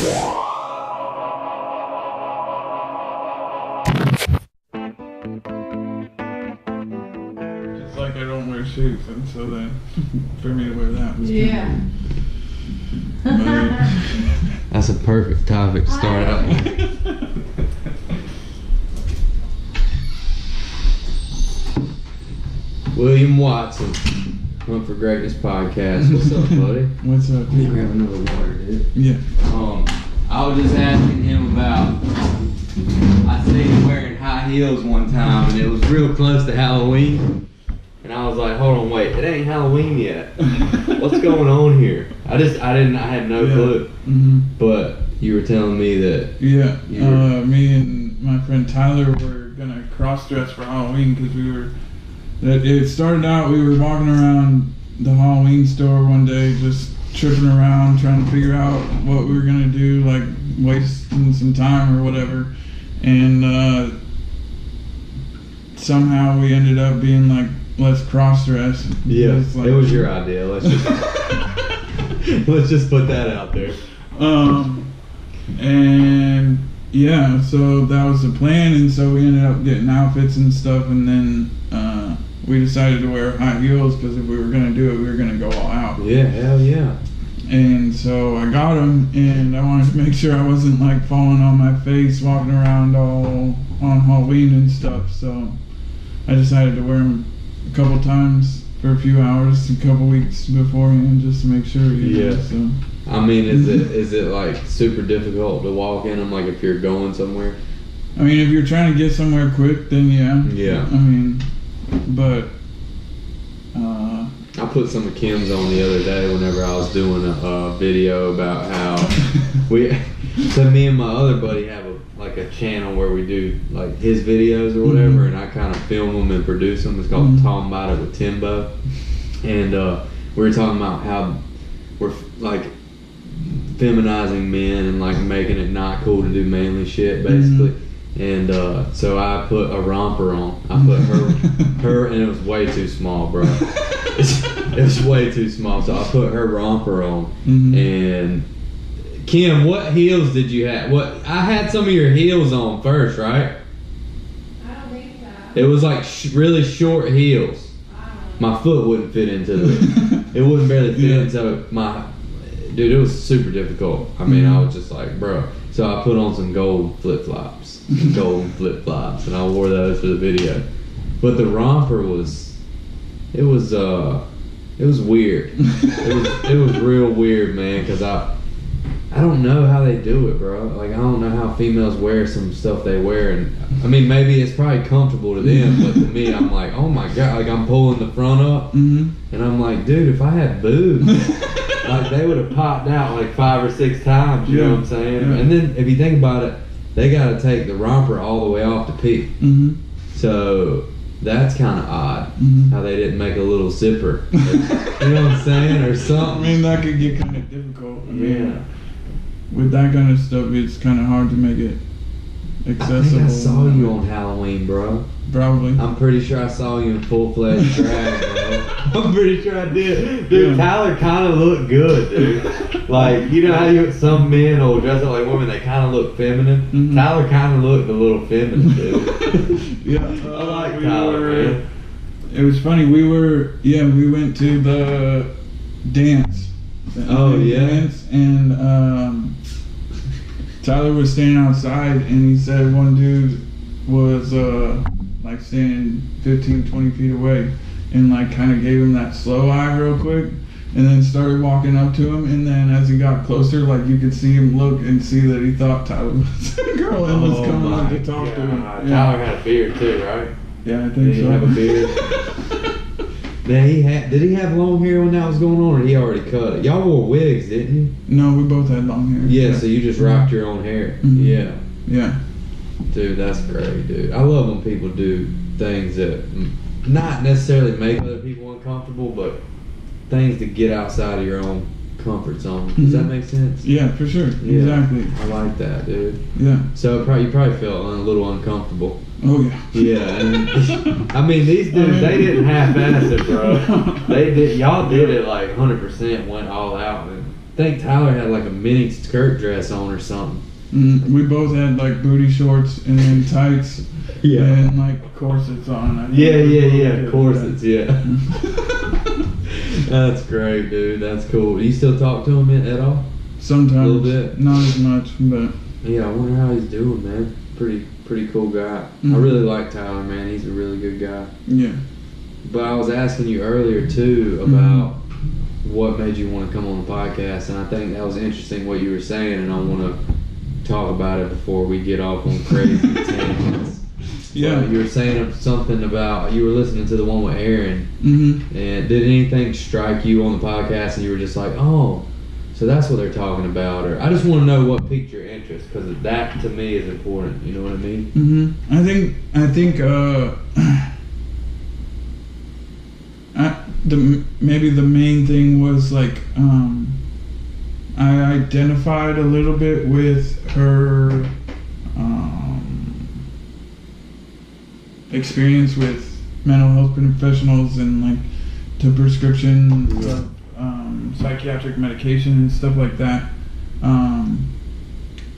It's like I don't wear shoes, and so then for me to wear that was That's a perfect topic to start out with. William Watson, Hunt for Greatness podcast. What's up, buddy? What's up, You dude? grab another water, dude. Yeah. I was just asking him about. I seen him wearing high heels one time, and it was real close to Halloween. And I was like, hold on, wait, it ain't Halloween yet. What's going on here? I had no clue. Mm-hmm. But you were telling me that. Yeah. Me and my friend Tyler were gonna cross dress for Halloween because it started out, we were walking around the Halloween store one day, just tripping around, trying to figure out what we were gonna do, like wasting some time or whatever. And somehow we ended up being like, let's cross dress. Yeah, like, it was your idea. Let's just put that out there. And yeah, so that was the plan, and so we ended up getting outfits and stuff, and then we decided to wear high heels because if we were gonna do it, we were gonna go all out. Yeah, hell yeah. And so I got them, and I wanted to make sure I wasn't like falling on my face walking around all on Halloween and stuff. So I decided to wear them a couple times for a few hours, a couple weeks beforehand, just to make sure. Yeah. So. I mean, is it like super difficult to walk in them, like if you're going somewhere? I mean, if you're trying to get somewhere quick, then yeah. Yeah. I mean, but. I put some of Kim's on the other day whenever I was doing a video about how so me and my other buddy have a channel where we do like his videos or whatever, and I kind of film them and produce them. It's called Talking About It with Timbo, and we were talking about how we're like feminizing men and like making it not cool to do manly shit, basically. And so I put a romper on. I put her, and it was way too small, bro. It was way too small. So I put her romper on. And Kim, what heels did you have? I had some of your heels on first, right? I don't think so. It was like really short heels. My foot wouldn't fit into it. It wouldn't barely fit into my. Dude, it was super difficult. I mean, I was just like, bro. So I put on some gold flip-flops, and I wore those for the video. But the romper was weird. It was real weird, man, because I don't know how they do it, bro. Like, I don't know how females wear some stuff they wear, and I mean, maybe it's probably comfortable to them, but to me, I'm like, oh my god, like I'm pulling the front up, and I'm like, dude, if I had boobs. Like they would have popped out like 5 or 6 times, you know what I'm saying? Yeah. And then if you think about it, they got to take the romper all the way off to pee. So that's kind of odd how they didn't make a little zipper. You know what I'm saying? Or something. I mean, that could get kind of difficult. I mean, with that kind of stuff, it's kind of hard to make it accessible. I think I saw you on Halloween, bro. Probably. I'm pretty sure I saw you in full-fledged drag, bro. I'm pretty sure I did. Dude, Tyler kind of looked good, dude. Like, you know how some men will dress up like women, they kind of look feminine? Tyler kind of looked a little feminine, dude. Yeah. I like Tyler, man. It was funny, we went to the dance. Dance, and Tyler was standing outside, and he said one dude was like standing 15-20 feet away, and like kind of gave him that slow eye real quick, and then started walking up to him, and then as he got closer, like you could see him look and see that he thought Tyler was a girl and was coming up to talk to him. Tyler had a beard too, right? Yeah, I think Did he so. have a beard? Did he have long hair when that was going on, or he already cut it? Y'all wore wigs, didn't you? No, we both had long hair. Yeah, so you just rocked your own hair. Yeah. Yeah. Dude, that's great, dude. I love when people do things that not necessarily make other people uncomfortable, but things to get outside of your own comfort zone. Does that make sense? Yeah, for sure. Yeah. Exactly. I like that, dude. Yeah. So you probably felt a little uncomfortable. Oh yeah. Yeah, and I mean these dudes, they didn't half-ass it, bro. They did. Y'all did it like 100%, went all out, and think Tyler had like a mini skirt dress on or something. We both had like booty shorts and then tights. Yeah. And like corsets on. I think Yeah. Corsets, yeah. That's great, dude. That's cool. Do you still talk to him at all? Sometimes. A little bit. Not as much, but. Yeah, I wonder how he's doing, man. Pretty cool guy. Mm-hmm. I really like Tyler, man. He's a really good guy. Yeah. But I was asking you earlier too about what made you want to come on the podcast, and I think that was interesting what you were saying, and I want to talk about it before we get off on crazy tangents. Yeah. You were saying something about you were listening to the one with Aaron, Mm-hmm. and did anything strike you on the podcast, and you were just like, oh, so that's what they're talking about, or I just want to know what piqued your interest, because that to me is important. You know what I mean? Mm-hmm. I think maybe the main thing was like I identified a little bit with her experience with mental health professionals and like the prescription of psychiatric medication and stuff like that. I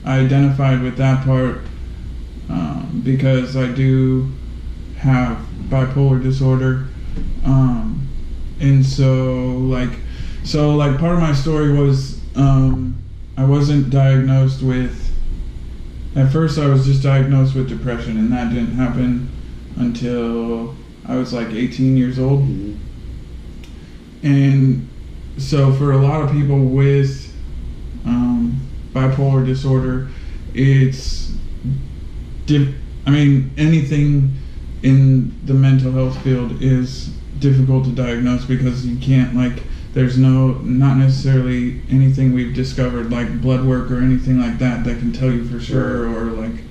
identified with that part because I do have bipolar disorder. And so part of my story was I wasn't diagnosed with, at first I was just diagnosed with depression, and that didn't happen until I was like 18 years old. Mm-hmm. And so for a lot of people with bipolar disorder, it's anything in the mental health field is difficult to diagnose because you can't, like, there's not necessarily anything we've discovered like blood work or anything like that can tell you for sure, or like,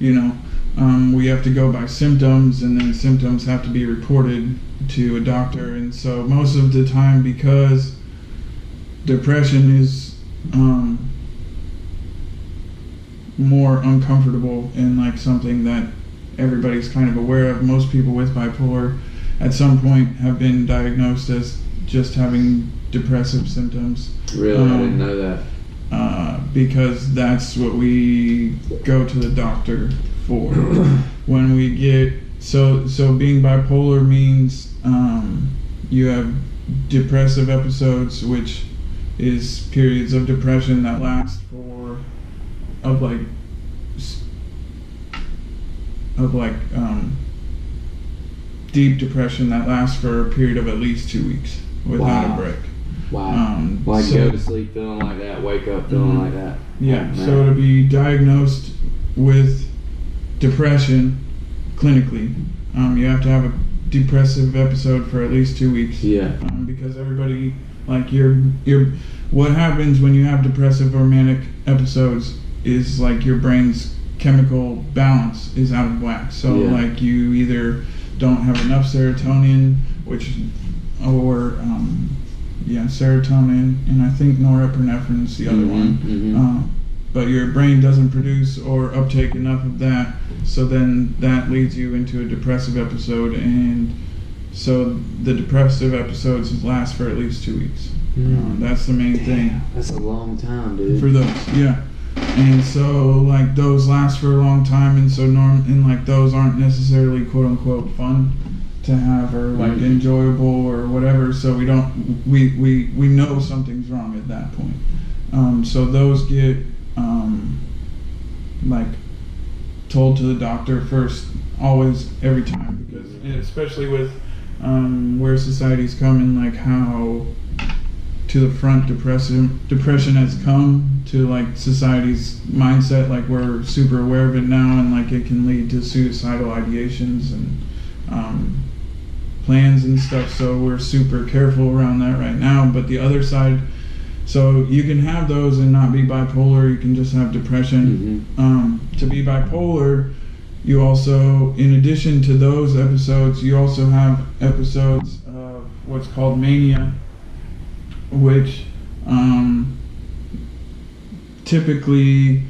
we have to go by symptoms, and then symptoms have to be reported to a doctor. And so most of the time, because depression is more uncomfortable and like something that everybody's kind of aware of, most people with bipolar at some point have been diagnosed as just having depressive symptoms. Really? I didn't know that. Because that's what we go to the doctor for. When we get so being bipolar means you have depressive episodes, which is periods of depression that last deep depression that lasts for a period of at least 2 weeks without a break. Wow. Go to sleep feeling like that, wake up feeling like that. Yeah. Oh, so to be diagnosed with depression clinically, you have to have a depressive episode for at least 2 weeks. Yeah. Because everybody, like, what happens when you have depressive or manic episodes is like your brain's chemical balance is out of whack. So like you either don't have enough serotonin, serotonin, and I think norepinephrine is the other one. Mm-hmm. But your brain doesn't produce or uptake enough of that, so then that leads you into a depressive episode, and so the depressive episodes last for at least 2 weeks. That's the main thing. That's a long time, dude. For those, yeah. And so like those last for a long time, and so those aren't necessarily quote unquote fun to have, or like enjoyable or whatever. So we know something's wrong at that point. So those get like told to the doctor first, always, every time, because especially with where society's come and like how to the front depression has come to like society's mindset, like we're super aware of it now, and like it can lead to suicidal ideations and plans and stuff, so we're super careful around that right now. But the other side, so you can have those and not be bipolar, you can just have depression. To be bipolar, you also, in addition to those episodes, you also have episodes of what's called mania, which typically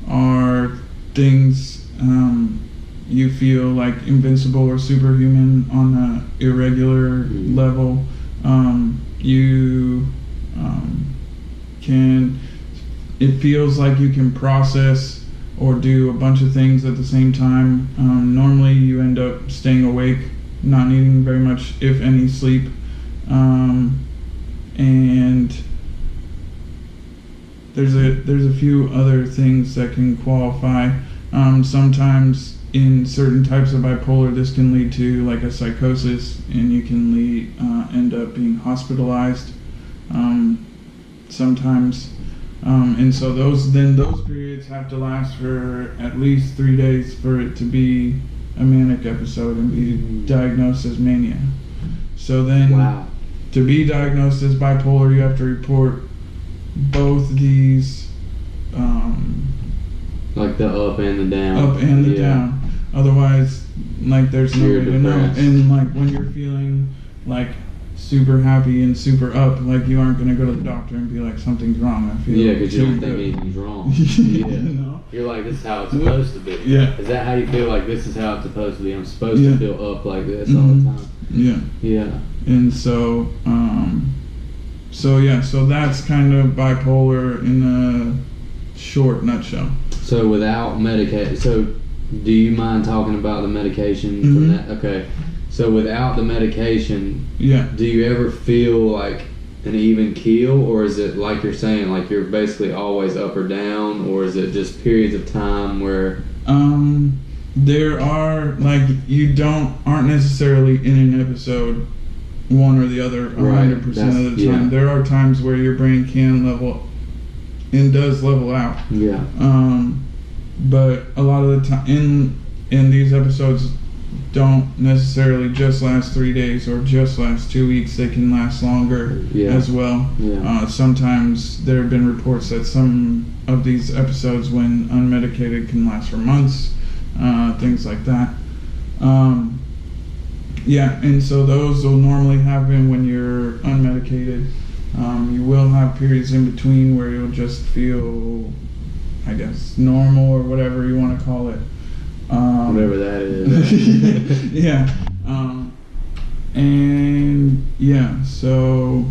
are things you feel like invincible or superhuman on an irregular level. You it feels like you can process or do a bunch of things at the same time. Normally you end up staying awake, not needing very much, if any, sleep. And there's a few other things that can qualify. Sometimes in certain types of bipolar, this can lead to like a psychosis, and you can end up being hospitalized sometimes. And so those periods have to last for at least 3 days for it to be a manic episode and be diagnosed as mania. So then, Wow. to be diagnosed as bipolar, you have to report both these, Like the up and the down. up and the down. Otherwise, like, there's no You're way to know. depressed. And like when you're feeling like super happy and super up, like, you aren't gonna go to the doctor and be like, something's wrong. I feel Yeah, because you too don't think good. anything's wrong. You Yeah. know? You're like, this is how it's supposed to be. Yeah. Is that how you feel? Like, this is how it's supposed to be? I'm supposed Yeah. to feel up like this all the Mhm. time. Yeah. Yeah. And so, so that's kind of bipolar in a short nutshell. So without medication, so do you mind talking about the medication from Mhm. that? Okay. So without the medication, Yeah. do you ever feel like an even keel, or is it like you're saying, like you're basically always up or down, or is it just periods of time where? There are, like, you aren't necessarily in an episode one or the other 100% of the time. Yeah. There are times where your brain can level and does level out. Yeah. But a lot of the time in these episodes don't necessarily just last 3 days or just last 2 weeks. They can last longer as well. Yeah. Sometimes there have been reports that some of these episodes, when unmedicated, can last for months, things like that. Yeah, and so those will normally happen when you're unmedicated. You will have periods in between where you'll just feel, I guess, normal or whatever you want to call it. Whatever that is. Yeah. And yeah, so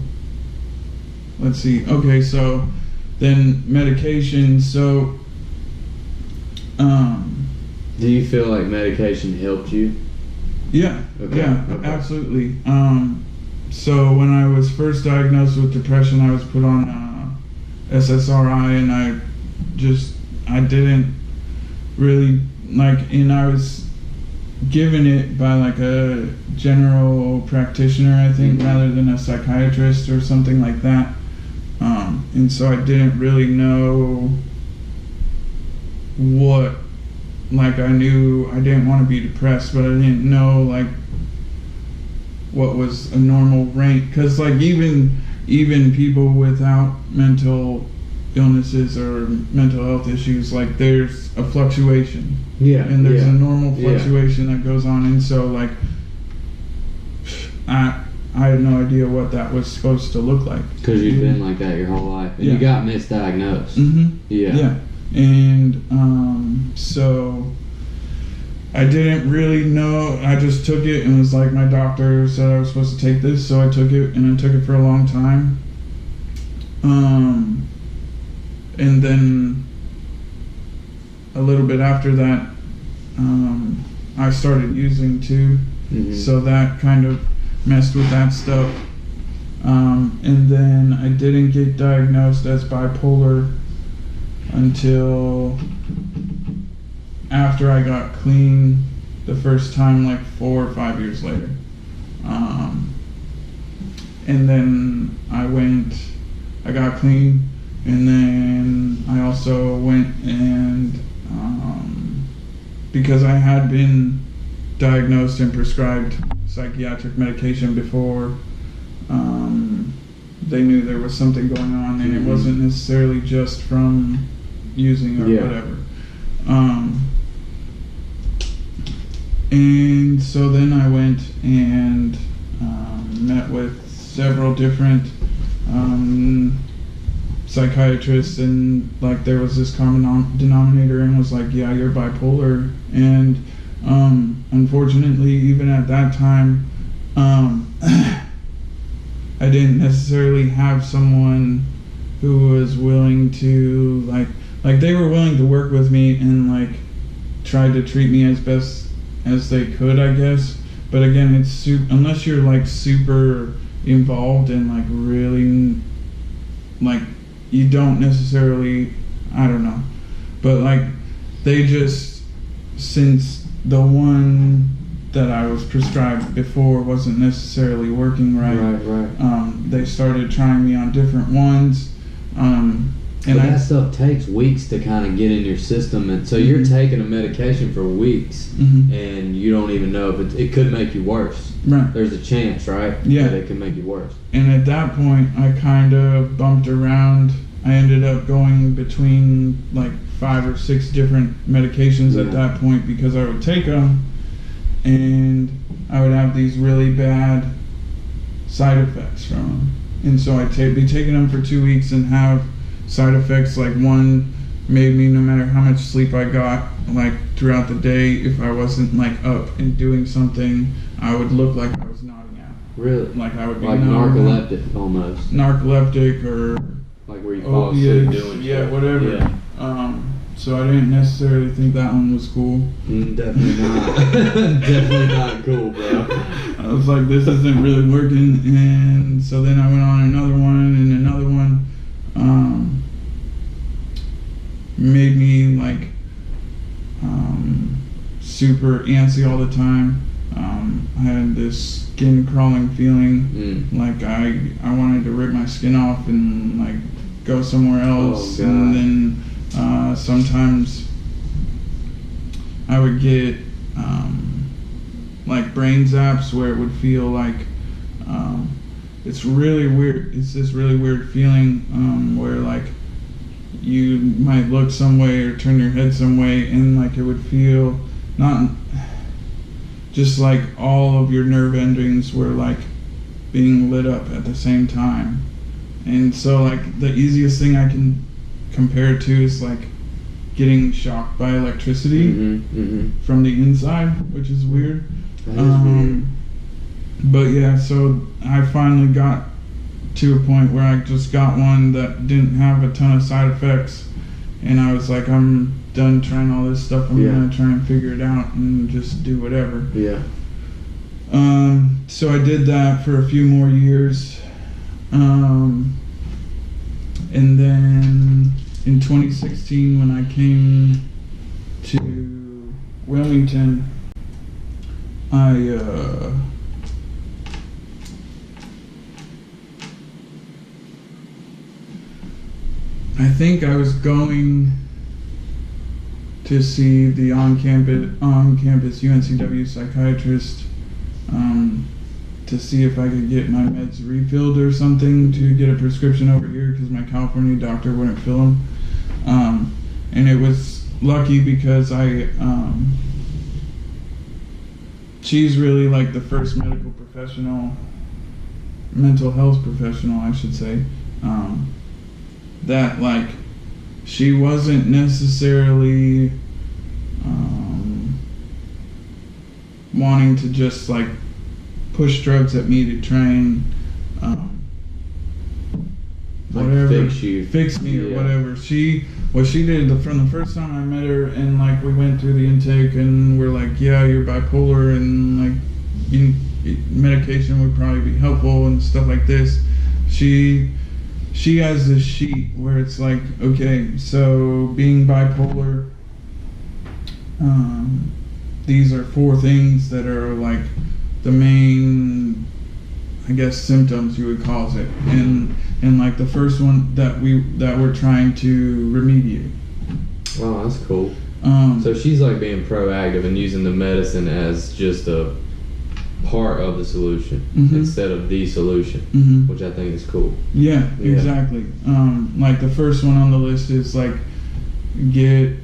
let's see. Okay, so then medication. So, Do you feel like medication helped you? yeah, Okay, yeah, okay. absolutely. So when I was first diagnosed with depression, I was put on SSRI, and I didn't really and I was given it by like a general practitioner, I think, Mhm. rather than a psychiatrist or something like that. And so I didn't really know what, like, I knew I didn't want to be depressed, but I didn't know like what was a normal range, because like even people without mental illnesses or mental health issues, like, there's a fluctuation, Yeah. and there's yeah. a normal Yeah. fluctuation that goes on, and so like I had no idea what that was supposed to look like. Because you've been like that your whole life, and Yeah. you got misdiagnosed. Mm-hmm. Yeah. Yeah. And so I didn't really know. I just took it and was like, my doctor said I was supposed to take this, so I took it, and I took it for a long time. And then a little bit after that, I started using too. Mhm. So that kind of messed with that stuff. And then I didn't get diagnosed as bipolar until after I got clean the first time, like 4 or 5 years later. And then I got clean, and then I also went and, because I had been diagnosed and prescribed psychiatric medication before, they knew there was something going on, and it wasn't necessarily just from using or whatever. And so then I went and met with several different psychiatrists, and like there was this common denominator, and was like, yeah, you're bipolar. And unfortunately, even at that time, I didn't necessarily have someone who was willing to like they were willing to work with me and like tried to treat me as best as they could, I guess. But again, it's unless you're like super involved and like really like you don't necessarily, I don't know, but like they just, since the one that I was prescribed before wasn't necessarily working right. They started trying me on different ones. And that stuff takes weeks to kind of get in your system, and so you're taking a medication for weeks, and you don't even know if it could make you worse. Right. There's a chance, right? Yeah. That it can make you worse. And at that point, I kind of bumped around. I ended up going between like 5 or 6 different medications at that point, because I would take them and I would have these really bad side effects from them. And so I'd be taking them for 2 weeks and have side effects. Like one made me, no matter how much sleep I got, like throughout the day, if I wasn't like up and doing something, I would look like I was nodding out. Really? Like I would be like narcoleptic almost. Narcoleptic or like where you fall asleep doing whatever. Yeah. So I didn't necessarily think that one was cool. Definitely not. Definitely not cool, bro. I was like, this isn't really working, and so then I went on another one, and another one made me like super antsy all the time. I had this skin crawling feeling, like I wanted to rip my skin off and like go somewhere else. And then sometimes I would get like brain zaps where it would feel like it's really weird. It's this really weird feeling where like you might look some way or turn your head some way, and like it would feel not just like all of your nerve endings were like being lit up at the same time. And so like the easiest thing I can compare it to is like getting shocked by electricity from the inside, which is weird. That is weird. But yeah, so I finally got to a point where I just got one that didn't have a ton of side effects, and I was like, I'm done trying all this stuff. I'm gonna try and figure it out and just do whatever. Yeah. So I did that for a few more years, and then in 2016, when I came to Wilmington, I think I was going to see the on-campus UNCW psychiatrist to see if I could get my meds refilled or something to get a prescription over here, because my California doctor wouldn't fill them. And it was lucky because she's really like the first mental health professional, I should say, that like she wasn't necessarily wanting to just like push drugs at me to try and whatever, fix me or whatever. What she did from the first time I met her, and like we went through the intake and we're like, yeah, you're bipolar, and like medication would probably be helpful and stuff like this. She has this sheet where it's like, okay, so being bipolar, these are 4 things that are like the main, I guess, symptoms you would call it, and like the first one that we're trying to remediate. Wow, that's cool. So she's like being proactive and using the medicine as just a part of the solution instead of the solution, which I think is cool. Yeah, exactly. Like the first one on the list is like get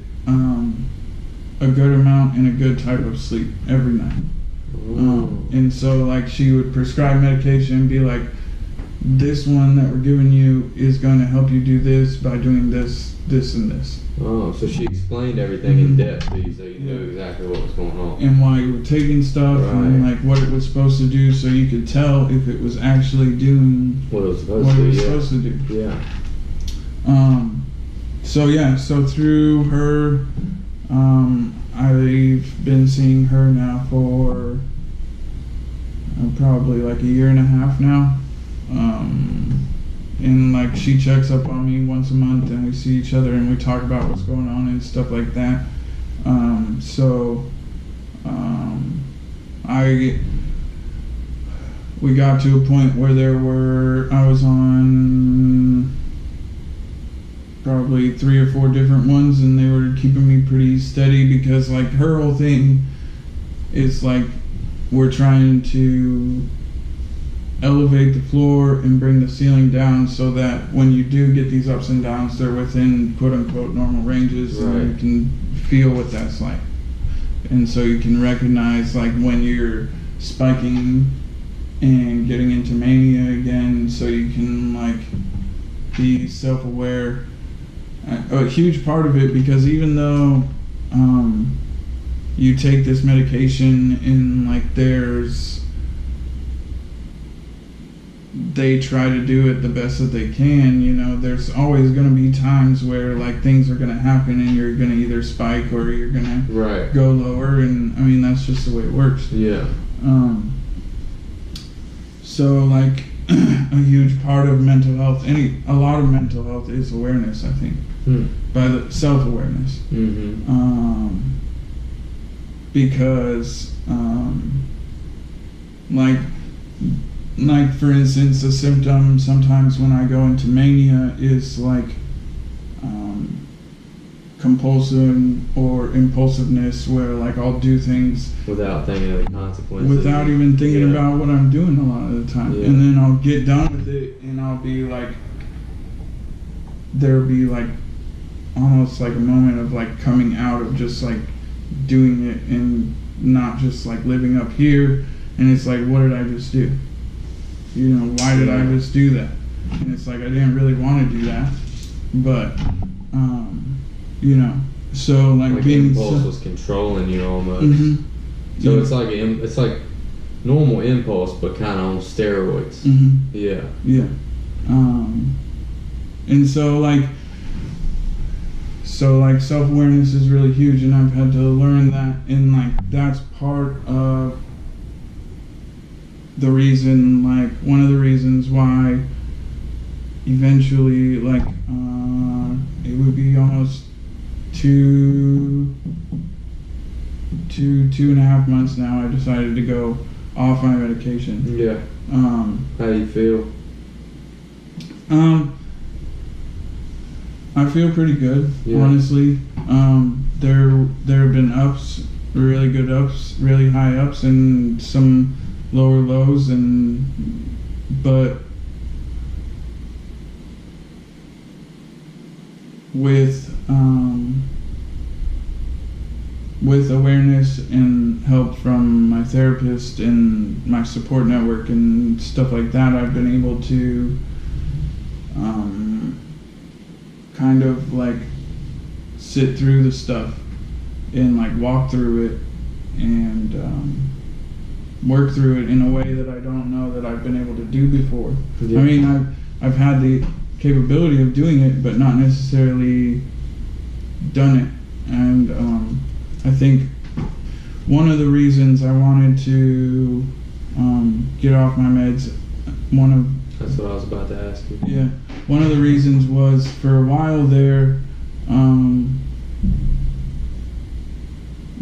a good amount and a good type of sleep every night. And so like she would prescribe medication and be like, this one that we're giving you is going to help you do this by doing this, this, and this. Oh, so she explained everything in depth to you, so you knew exactly what was going on. And why you were taking stuff, and like what it was supposed to do, so you could tell if it was actually doing what it was supposed to do. Yeah. So through her, I've been seeing her now for probably like a year and a half now. And like she checks up on me once a month and we see each other and we talk about what's going on and stuff like that. We got to a point where I was on probably 3 or 4 different ones and they were keeping me pretty steady because like her whole thing is like we're trying to elevate the floor and bring the ceiling down so that when you do get these ups and downs, they're within quote-unquote normal ranges. Right. And you can feel what that's like. And so you can recognize like when you're spiking and getting into mania again, so you can like be self-aware. A huge part of it, because even though you take this medication and like they try to do it the best that they can, you know, there's always going to be times where like things are going to happen and you're going to either spike or you're going to go lower, and I mean that's just the way it works. Yeah. So like a huge part of mental health, a lot of mental health is awareness, I think. By the self-awareness. Because like for instance, a symptom sometimes when I go into mania is like compulsion or impulsiveness, where like I'll do things without thinking of the consequences, without even thinking about what I'm doing a lot of the time. And then I'll get done with it and I'll be like, there'll be like almost like a moment of like coming out of just like doing it and not just like living up here, and it's like, what did I just do? You know, why did I just do that? And it's like I didn't really want to do that, but you know, so like being impulse was controlling you almost. So it's like normal impulse, but kind of on steroids. And so like self-awareness is really huge, and I've had to learn that, and like that's part of the reason, like one of the reasons why eventually like it would be almost 2.5 months now, I decided to go off my medication. How do you feel? I feel pretty good, honestly. There have been ups, really good ups, really high ups, and some lower lows, but with awareness and help from my therapist and my support network and stuff like that, I've been able to kind of like sit through the stuff and like walk through it and work through it in a way that I don't know that I've been able to do before. I mean, I've had the capability of doing it, but not necessarily done it. And I think one of the reasons I wanted to get off my meds, that's what I was about to ask you. Yeah, one of the reasons was for a while there,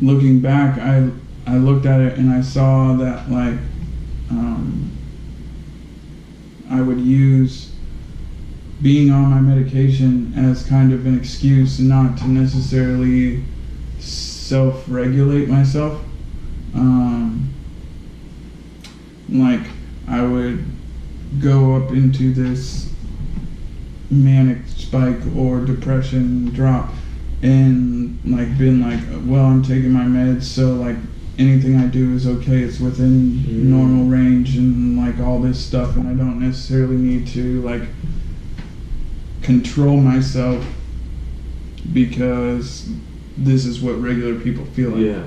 looking back, I looked at it and I saw that like I would use being on my medication as kind of an excuse not to necessarily self-regulate myself. Like I would go up into this manic spike or depression drop and like been like, well, I'm taking my meds, so like anything I do is okay, it's within normal range and like all this stuff, and I don't necessarily need to like control myself because this is what regular people feel like.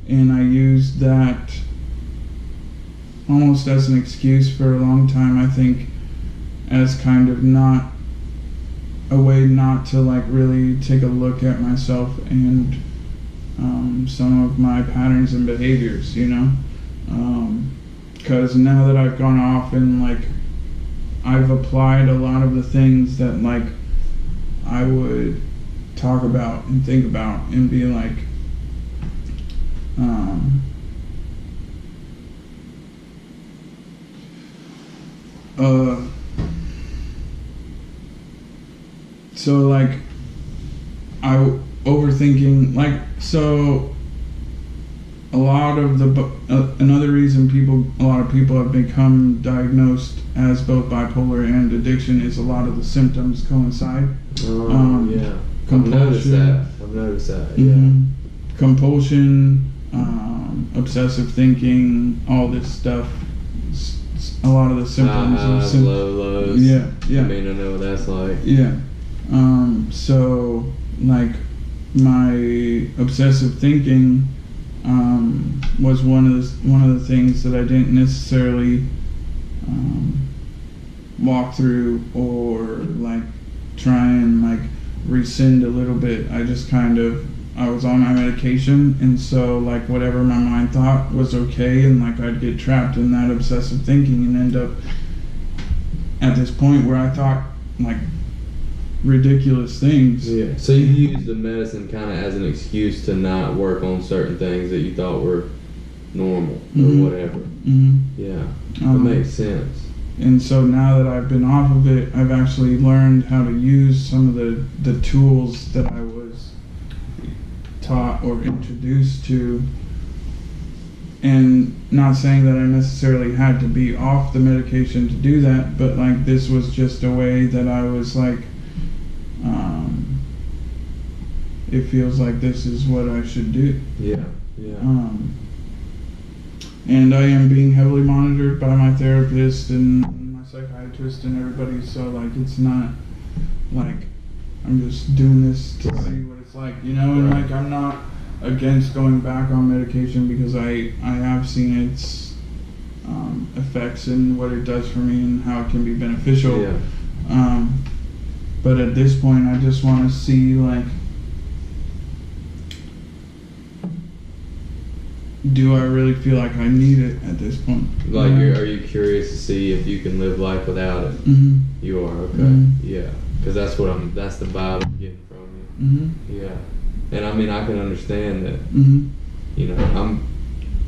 And I used that almost as an excuse for a long time, I think. as kind of not a way not to like really take a look at myself and some of my patterns and behaviors, you know, because now that I've gone off and like I've applied a lot of the things that like I would talk about and think about and be like so like overthinking, like, so a lot of another reason a lot of people have become diagnosed as both bipolar and addiction is a lot of the symptoms coincide. Yeah. Compulsion. I've noticed that. Mm-hmm. Compulsion, obsessive thinking, all this stuff. A lot of the symptoms Highs, low lows. Yeah. I mean, I know what that's like. Yeah. So like my obsessive thinking was one of the things that I didn't necessarily walk through or like try and like rescind a little bit. I just I was on my medication, and so like whatever my mind thought was okay, and like I'd get trapped in that obsessive thinking and end up at this point where I thought like ridiculous things. Yeah. So you used the medicine kind of as an excuse to not work on certain things that you thought were normal or whatever. Mm-hmm. Yeah. That makes sense. And so now that I've been off of it, I've actually learned how to use some of the tools that I was taught or introduced to. And not saying that I necessarily had to be off the medication to do that, but like this was just a way that I was like, it feels like this is what I should do. Yeah. And I am being heavily monitored by my therapist and my psychiatrist and everybody, so like it's not like I'm just doing this to see what it's like, you know, and like I'm not against going back on medication because I have seen its effects and what it does for me and how it can be beneficial. Yeah. But at this point I just want to see like, do I really feel like I need it at this point? Like, are you curious to see if you can live life without it? Mm-hmm. You are, okay. Mm-hmm. Yeah. Because that's the vibe I'm getting from you. Mm-hmm. Yeah. And I mean, I can understand that, you know,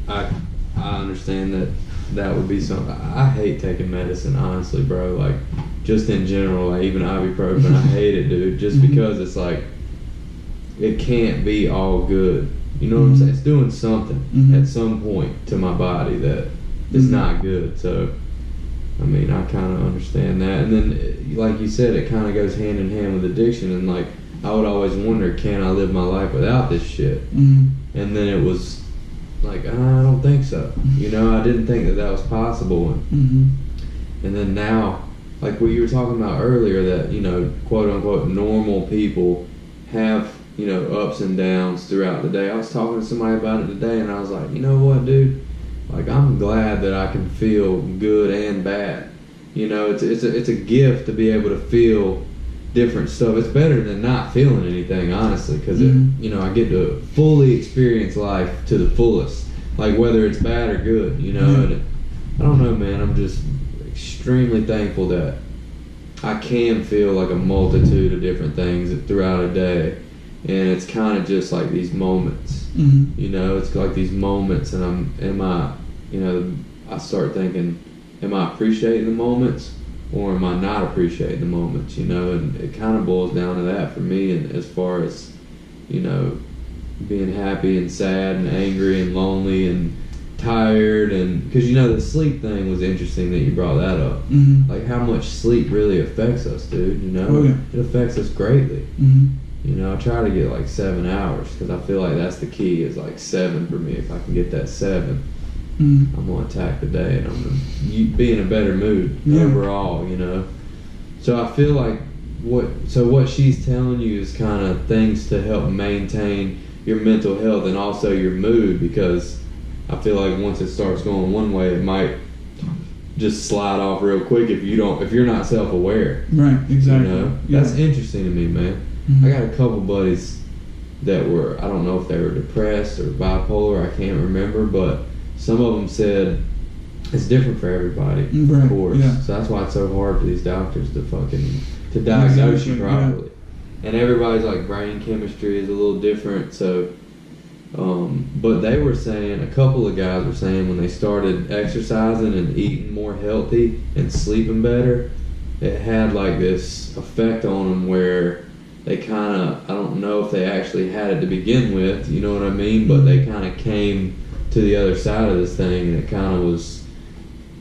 I understand that would be something. I hate taking medicine, honestly, bro. Like, just in general, like even ibuprofen, I hate it, dude. Just because it's like, it can't be all good. You know what I'm saying? It's doing something at some point to my body that is not good. So, I mean, I kind of understand that. And then, like you said, it kind of goes hand in hand with addiction. And like, I would always wonder, can I live my life without this shit? And then it was like, I don't think so. You know, I didn't think that was possible. And then now, like what you were talking about earlier, that, you know, quote unquote normal people have, you know, ups and downs throughout the day. I was talking to somebody about it today, and I was like, you know what, dude? Like, I'm glad that I can feel good and bad. You know, it's a gift to be able to feel different stuff. It's better than not feeling anything, honestly, because you know, I get to fully experience life to the fullest, like whether it's bad or good. You know, and I don't know, man. I'm just extremely thankful that I can feel like a multitude of different things throughout a day. And it's kind of just like these moments, you know, it's like these moments, and I start thinking, am I appreciating the moments or am I not appreciating the moments, you know, and it kind of boils down to that for me. And as far as, you know, being happy and sad and angry and lonely and tired, and because, you know, the sleep thing was interesting that you brought that up, like how much sleep really affects us, dude, you know. It affects us greatly. You know, I try to get like 7 hours because I feel like that's the key, is like 7 for me. If I can get that 7, I'm going to attack the day and I'm going to be in a better mood overall, you know. So I feel like what she's telling you is kind of things to help maintain your mental health and also your mood, because I feel like once it starts going one way, it might just slide off real quick if you're not self-aware. Right, exactly. You know? Yeah. That's interesting to me, man. Mhm. I got a couple buddies that were, I don't know if they were depressed or bipolar, I can't remember, but some of them said it's different for everybody, Right, of course. yeah. So that's why it's so hard for these doctors to diagnose you Exactly, properly. And everybody's like brain chemistry is a little different, so but they were saying, a couple of guys were saying when they started exercising and eating more healthy and sleeping better, it had like this effect on them where they kind of, I don't know if they actually had it to begin with, you know what I mean, but they kind of came to the other side of this thing, and it kind of was,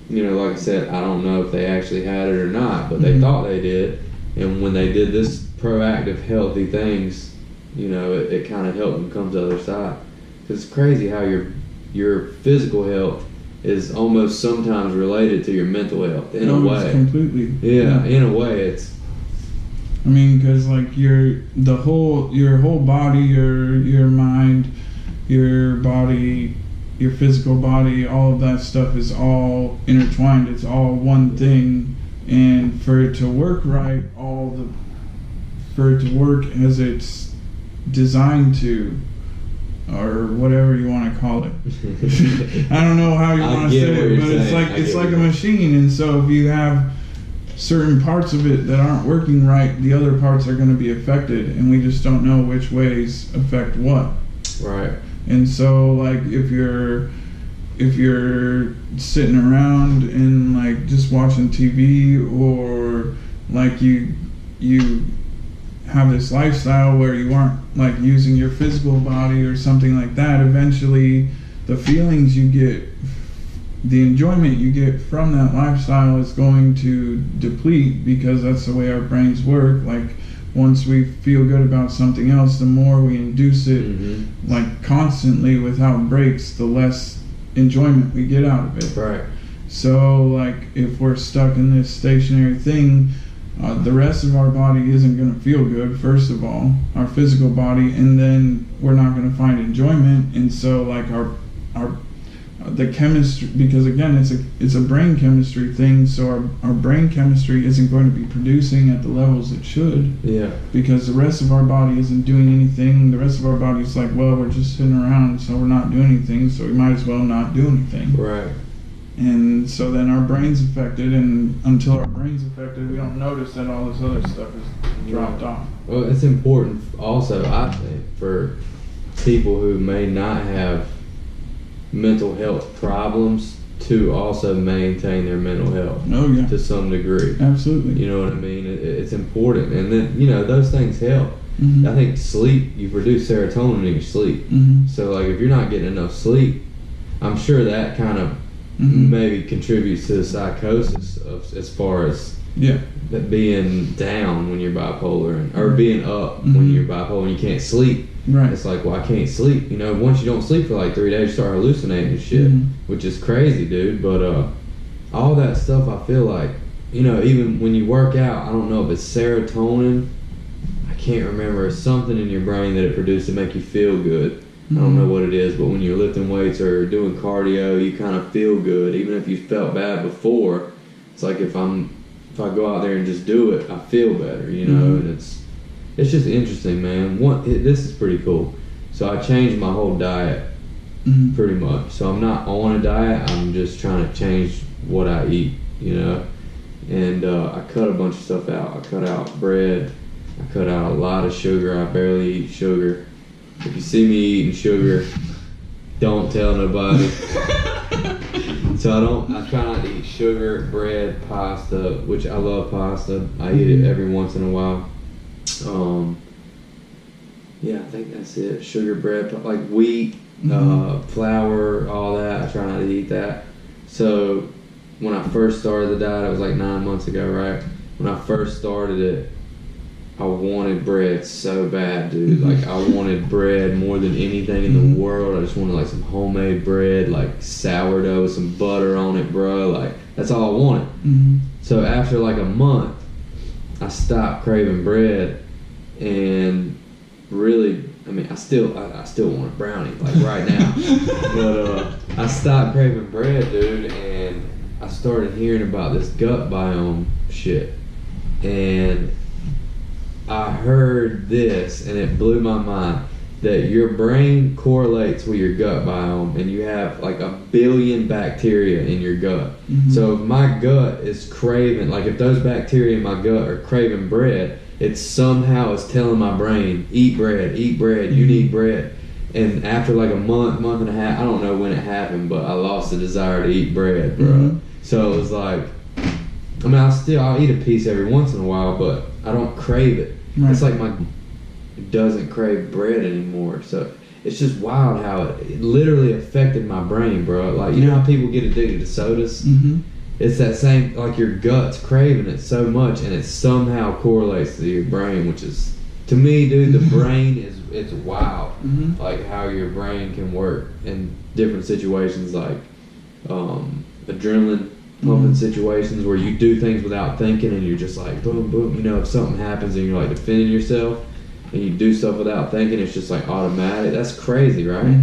you know, like I said, I don't know if they actually had it or not, but they thought they did, and when they did this proactive healthy things, you know, it kind of helped them come to the other side. Because it's crazy how your physical health is almost sometimes related to your mental health in a way. Completely. Yeah, in a way, it's. I mean, because like your whole body, your mind, your body, your physical body, all of that stuff is all intertwined. It's all one thing, and for it to work right, for it to work as it's designed to, or whatever you want to call it. I don't know how you want to say it, but it's like a machine, and so if you have certain parts of it that aren't working right, the other parts are going to be affected, and we just don't know which ways affect what. Right. And so, like, if you're sitting around and like just watching TV, or like you have this lifestyle where you aren't like using your physical body or something like that, eventually the feelings you get, the enjoyment you get from that lifestyle is going to deplete, because that's the way our brains work. Like, once we feel good about something else, the more we induce it like constantly without breaks, the less enjoyment we get out of it. Right. So like, if we're stuck in this stationary thing, the rest of our body isn't going to feel good, first of all, our physical body, and then we're not going to find enjoyment. And so like the chemistry, because again it's a brain chemistry thing, so our brain chemistry isn't going to be producing at the levels it should. Yeah. Because the rest of our body isn't doing anything. The rest of our body's like, well, we're just sitting around, so we're not doing anything, so we might as well not do anything. Right. And so then our brain's affected, and until our brain's affected, we don't notice that all this other stuff is dropped off. Well, it's important also, I think, for people who may not have mental health problems to also maintain their mental health. Oh yeah. To some degree. Absolutely. You know what I mean? It's important. And then, you know, those things help. I think sleep, you produce serotonin in your sleep. So like, if you're not getting enough sleep, I'm sure that kind of maybe contributes to the psychosis of, as far as that being down when you're bipolar, or being up when you're bipolar and you can't sleep. Right. It's like, well, I can't sleep. You know, once you don't sleep for like 3 days, you start hallucinating and shit, which is crazy, dude. But all that stuff, I feel like, you know, even when you work out, I don't know if it's serotonin, I can't remember, it's something in your brain that it produces to make you feel good. I don't know what it is, but when you're lifting weights or doing cardio, you kind of feel good, even if you felt bad before. It's like, if I go out there and just do it, I feel better, you know. And it's just interesting, man. This is pretty cool. So I changed my whole diet pretty much. So I'm not on a diet. I'm just trying to change what I eat, you know. And I cut a bunch of stuff out. I cut out bread. I cut out a lot of sugar. I barely eat sugar. If you see me eating sugar, don't tell nobody. So I try not to eat sugar, bread, pasta, which I love pasta. I eat it every once in a while. Yeah, I think that's it. Sugar, bread, like wheat, flour, all that. I try not to eat that. So when I first started the diet, it was like 9 months ago, right? When I first started it, I wanted bread so bad, dude. Like, I wanted bread more than anything in the world. I just wanted like some homemade bread, like sourdough with some butter on it, bro. Like, that's all I wanted. So after like a month, I stopped craving bread, and really, I mean, I still want a brownie, like right now. But I stopped craving bread, dude, and I started hearing about this gut biome shit, and I heard this, and it blew my mind, that your brain correlates with your gut biome, and you have like 1 billion bacteria in your gut. So if my gut is craving, like if those bacteria in my gut are craving bread, it somehow is telling my brain, eat bread, you need bread. And after like a month and a half, I don't know when it happened, but I lost the desire to eat bread, bro. So it was like, I mean, I'll eat a piece every once in a while, but I don't crave it. Right. It's like it doesn't crave bread anymore. So it's just wild how it literally affected my brain, bro. Like, you know how people get addicted to sodas? It's that same, like your gut's craving it so much, and it somehow correlates to your brain, which is, to me, dude, the brain it's wild. Like how your brain can work in different situations, like adrenaline pumping situations where you do things without thinking, and you're just like boom, boom. You know, if something happens and you're like defending yourself, and you do stuff without thinking, it's just like automatic. That's crazy, right?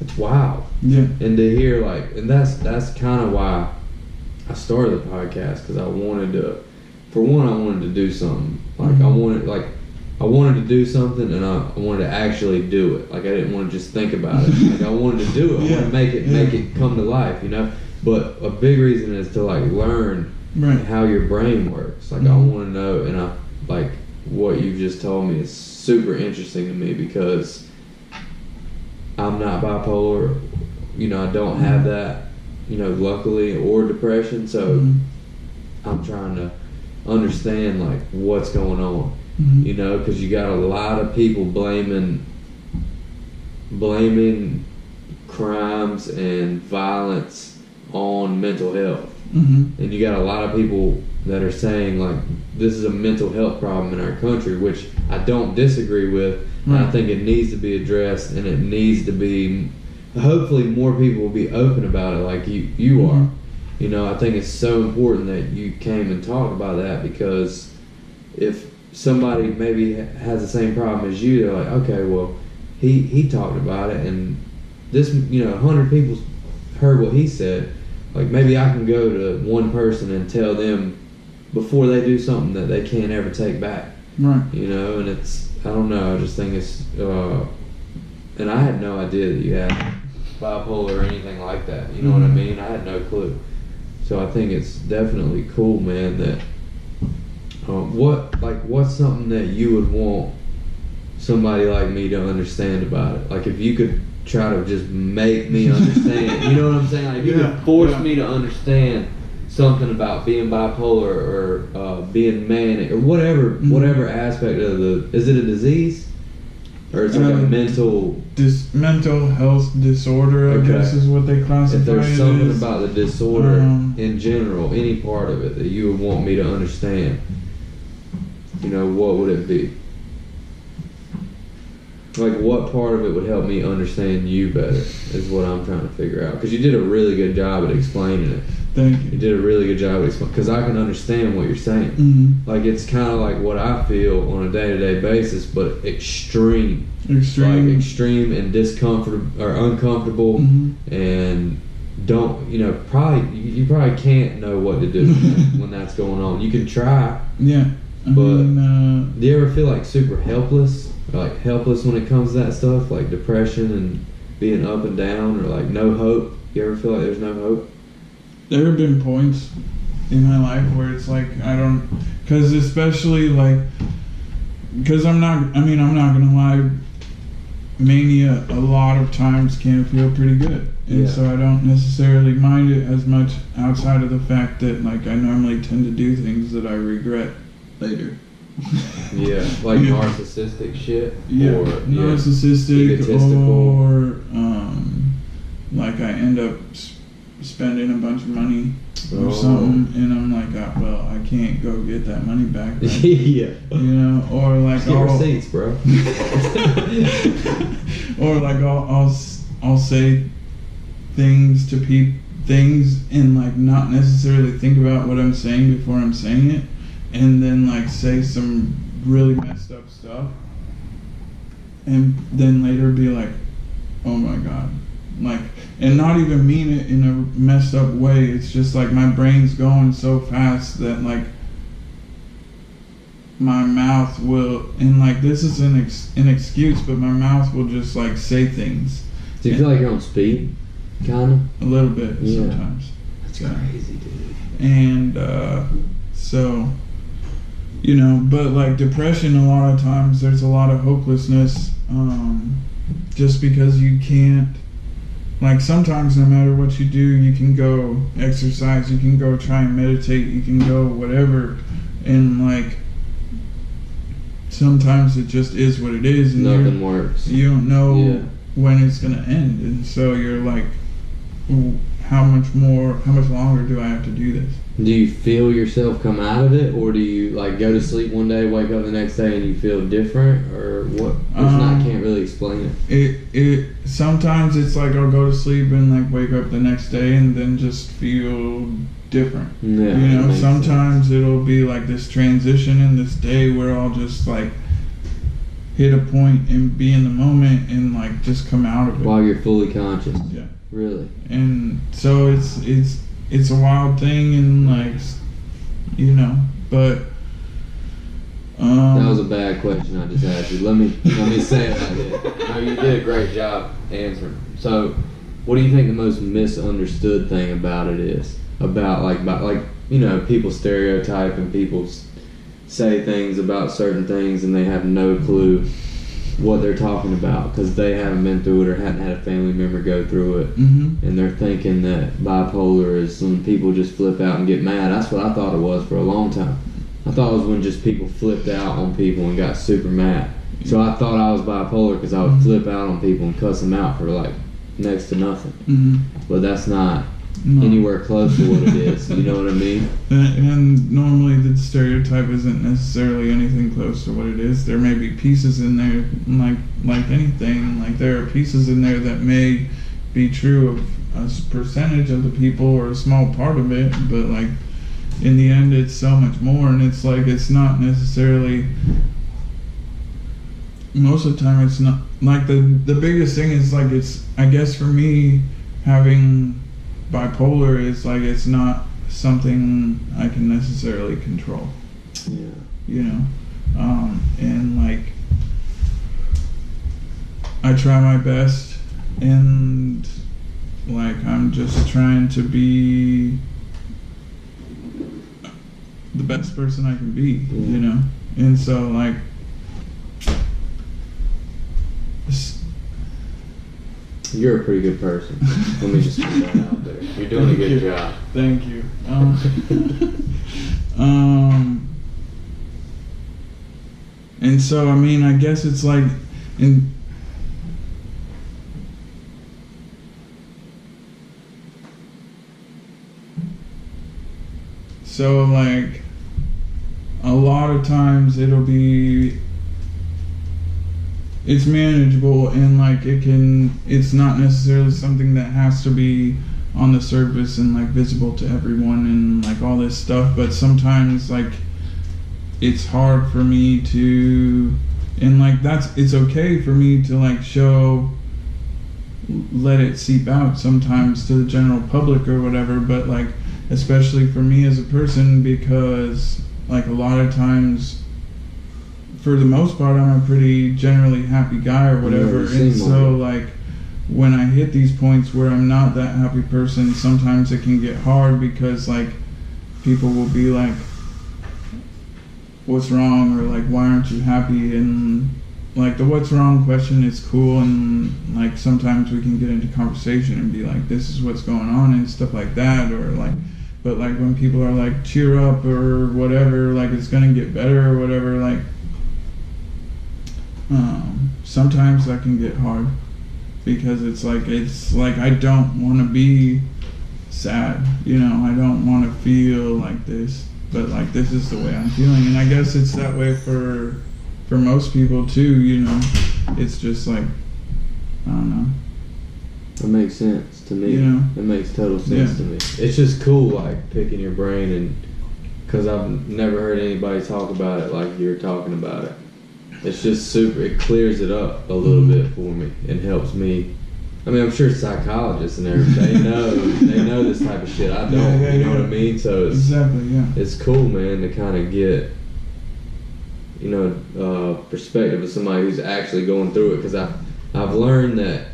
It's wild. Yeah. And to hear like, and that's kind of why I started the podcast, because I wanted to, for one, I wanted to do something. Like I wanted to do something, and I wanted to actually do it. Like I didn't want to just think about it. Like I wanted to do it. I wanted to make it come to life, you know. But a big reason is to like learn how your brain works. Like I want to know, and I like what you've just told me is super interesting to me, because I'm not bipolar. You know, I don't have that, you know, luckily, or depression. So I'm trying to understand like what's going on. You know, because you got a lot of people blaming crimes and violence on mental health, and you got a lot of people that are saying like this is a mental health problem in our country, which I don't disagree with. And I think it needs to be addressed, and it needs to be, hopefully more people will be open about it like you are. You know, I think it's so important that you came and talked about that, because if somebody maybe has the same problem as you, they're like, okay, well, he talked about it, and this, you know, 100 people heard what he said. Like maybe I can go to one person and tell them before they do something that they can't ever take back. Right. You know, and it's, I don't know, I just think it's, and I had no idea that you had bipolar or anything like that. You know what I mean? I had no clue. So I think it's definitely cool, man, that what's something that you would want somebody like me to understand about it? Like if you could try to just make me understand, you know what I'm saying? Like if you could force me to understand something about being bipolar or being manic or whatever aspect of is it a disease? Or it's like a mental health disorder, I guess is what they classify it. If there's something about the disorder in general, any part of it that you would want me to understand, you know, what would it be? Like, what part of it would help me understand you better is what I'm trying to figure out. Because you did a really good job at explaining it. Thank you. You did a really good job at explaining, because I can understand what you're saying. Like, it's kind of like what I feel on a day-to-day basis, but extreme. Like, extreme and uncomfortable, and don't, you know, you probably can't know what to do when that's going on. You can try. Yeah. But do you ever feel like super helpless? Like helpless when it comes to that stuff, like depression and being up and down, or like no hope? You ever feel like there's no hope? There have been points in my life where it's like I don't, because especially like, because I'm not gonna lie, mania a lot of times can feel pretty good, and so I don't necessarily mind it as much, outside of the fact that like I normally tend to do things that I regret later. Like narcissistic shit. Or narcissistic, or like I end up spending a bunch of money or something, and I'm like, well, I can't go get that money back. Right? You know, or like receipts, bro. Or like I'll say things to things and like not necessarily think about what I'm saying before I'm saying it, and then like say some really messed up stuff, and then later be like, oh my god, like, and not even mean it in a messed up way. It's just like my brain's going so fast that like my mouth will, and like this is an excuse, but my mouth will just like say things. Do you feel like you're on speed, kind of? A little bit sometimes. That's crazy, dude. And so, you know, but like depression, a lot of times there's a lot of hopelessness, just because you can't, like sometimes no matter what you do, you can go exercise, you can go try and meditate, you can go whatever, and like sometimes it just is what it is, and nothing works. You don't know when it's gonna end, and so you're like, how much longer do I have to do this? Do you feel yourself come out of it, or do you like go to sleep one day, wake up the next day, and you feel different, or what? I can't really explain it. It sometimes it's like I'll go to sleep and like wake up the next day and then just feel different. Yeah, you know, sometimes it'll be like this transition in this day where I'll just like hit a point and be in the moment and like just come out of it while you're fully conscious. Yeah. Really. And so it's a wild thing, and like, you know, but that was a bad question I just asked you. Let me say it like this. No, you did a great job answering. So, what do you think the most misunderstood thing about it is? About you know, people stereotype and people say things about certain things and they have no clue what they're talking about because they haven't been through it or hadn't had a family member go through it. Mm-hmm. And they're thinking that bipolar is when people just flip out and get mad. That's what I thought it was for a long time. I thought it was when just people flipped out on people and got super mad. So I thought I was bipolar because I would flip out on people and cuss them out for like next to nothing. Mm-hmm. But that's not anywhere close to what it is. You know what I mean? And normally the stereotype isn't necessarily anything close to what it is. There may be pieces in there, like anything. Like there are pieces in there that may be true of a percentage of the people or a small part of it, but like in the end it's so much more. And it's like it's not necessarily, most of the time it's not like the biggest thing is like, it's, I guess for me, having bipolar is like it's not something I can necessarily control. Yeah. You know, and like I try my best, and like I'm just trying to be the best person I can be. You know, and so like. You're a pretty good person. Let me just put that out there. You're doing a good job. Thank you. And so I mean, I guess it's like so like a lot of times it's manageable, and like it's not necessarily something that has to be on the surface and like visible to everyone and like all this stuff, but sometimes like it's hard for me to, and like it's okay for me to like let it seep out sometimes to the general public or whatever, but like especially for me as a person, because like a lot of times, for the most part, I'm a pretty generally happy guy or whatever, and so like when I hit these points where I'm not that happy person, sometimes it can get hard because like people will be like, what's wrong, or like why aren't you happy, and like the what's wrong question is cool, and like sometimes we can get into conversation and be like, this is what's going on and stuff like that, or like, but like when people are like cheer up or whatever, like it's gonna get better or whatever, like sometimes that can get hard because it's like I don't want to be sad, you know, I don't want to feel like this, but like this is the way I'm feeling, and I guess it's that way for most people too, you know. It's just like, I don't know. That makes sense to me. You know? It makes total sense to me. It's just cool, like picking your brain, and because I've never heard anybody talk about it like you're talking about it. It's just super, it clears it up a little bit for me and helps me I mean, I'm sure psychologists and everything they know this type of shit. I don't, you know what I mean? So it's exactly, yeah. It's cool, man, to kind of get, you know, perspective of somebody who's actually going through it, because I've learned that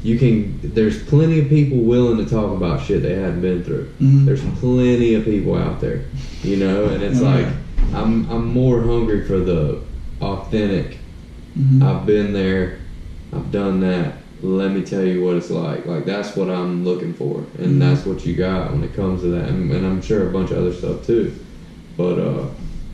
there's plenty of people willing to talk about shit they hadn't been through. Mm-hmm. There's plenty of people out there, you know, and it's like I'm more hungry for the authentic. Mm-hmm. I've been there, I've done that. Let me tell you what it's like. Like, that's what I'm looking for, and that's what you got when it comes to that, and I'm sure a bunch of other stuff too. But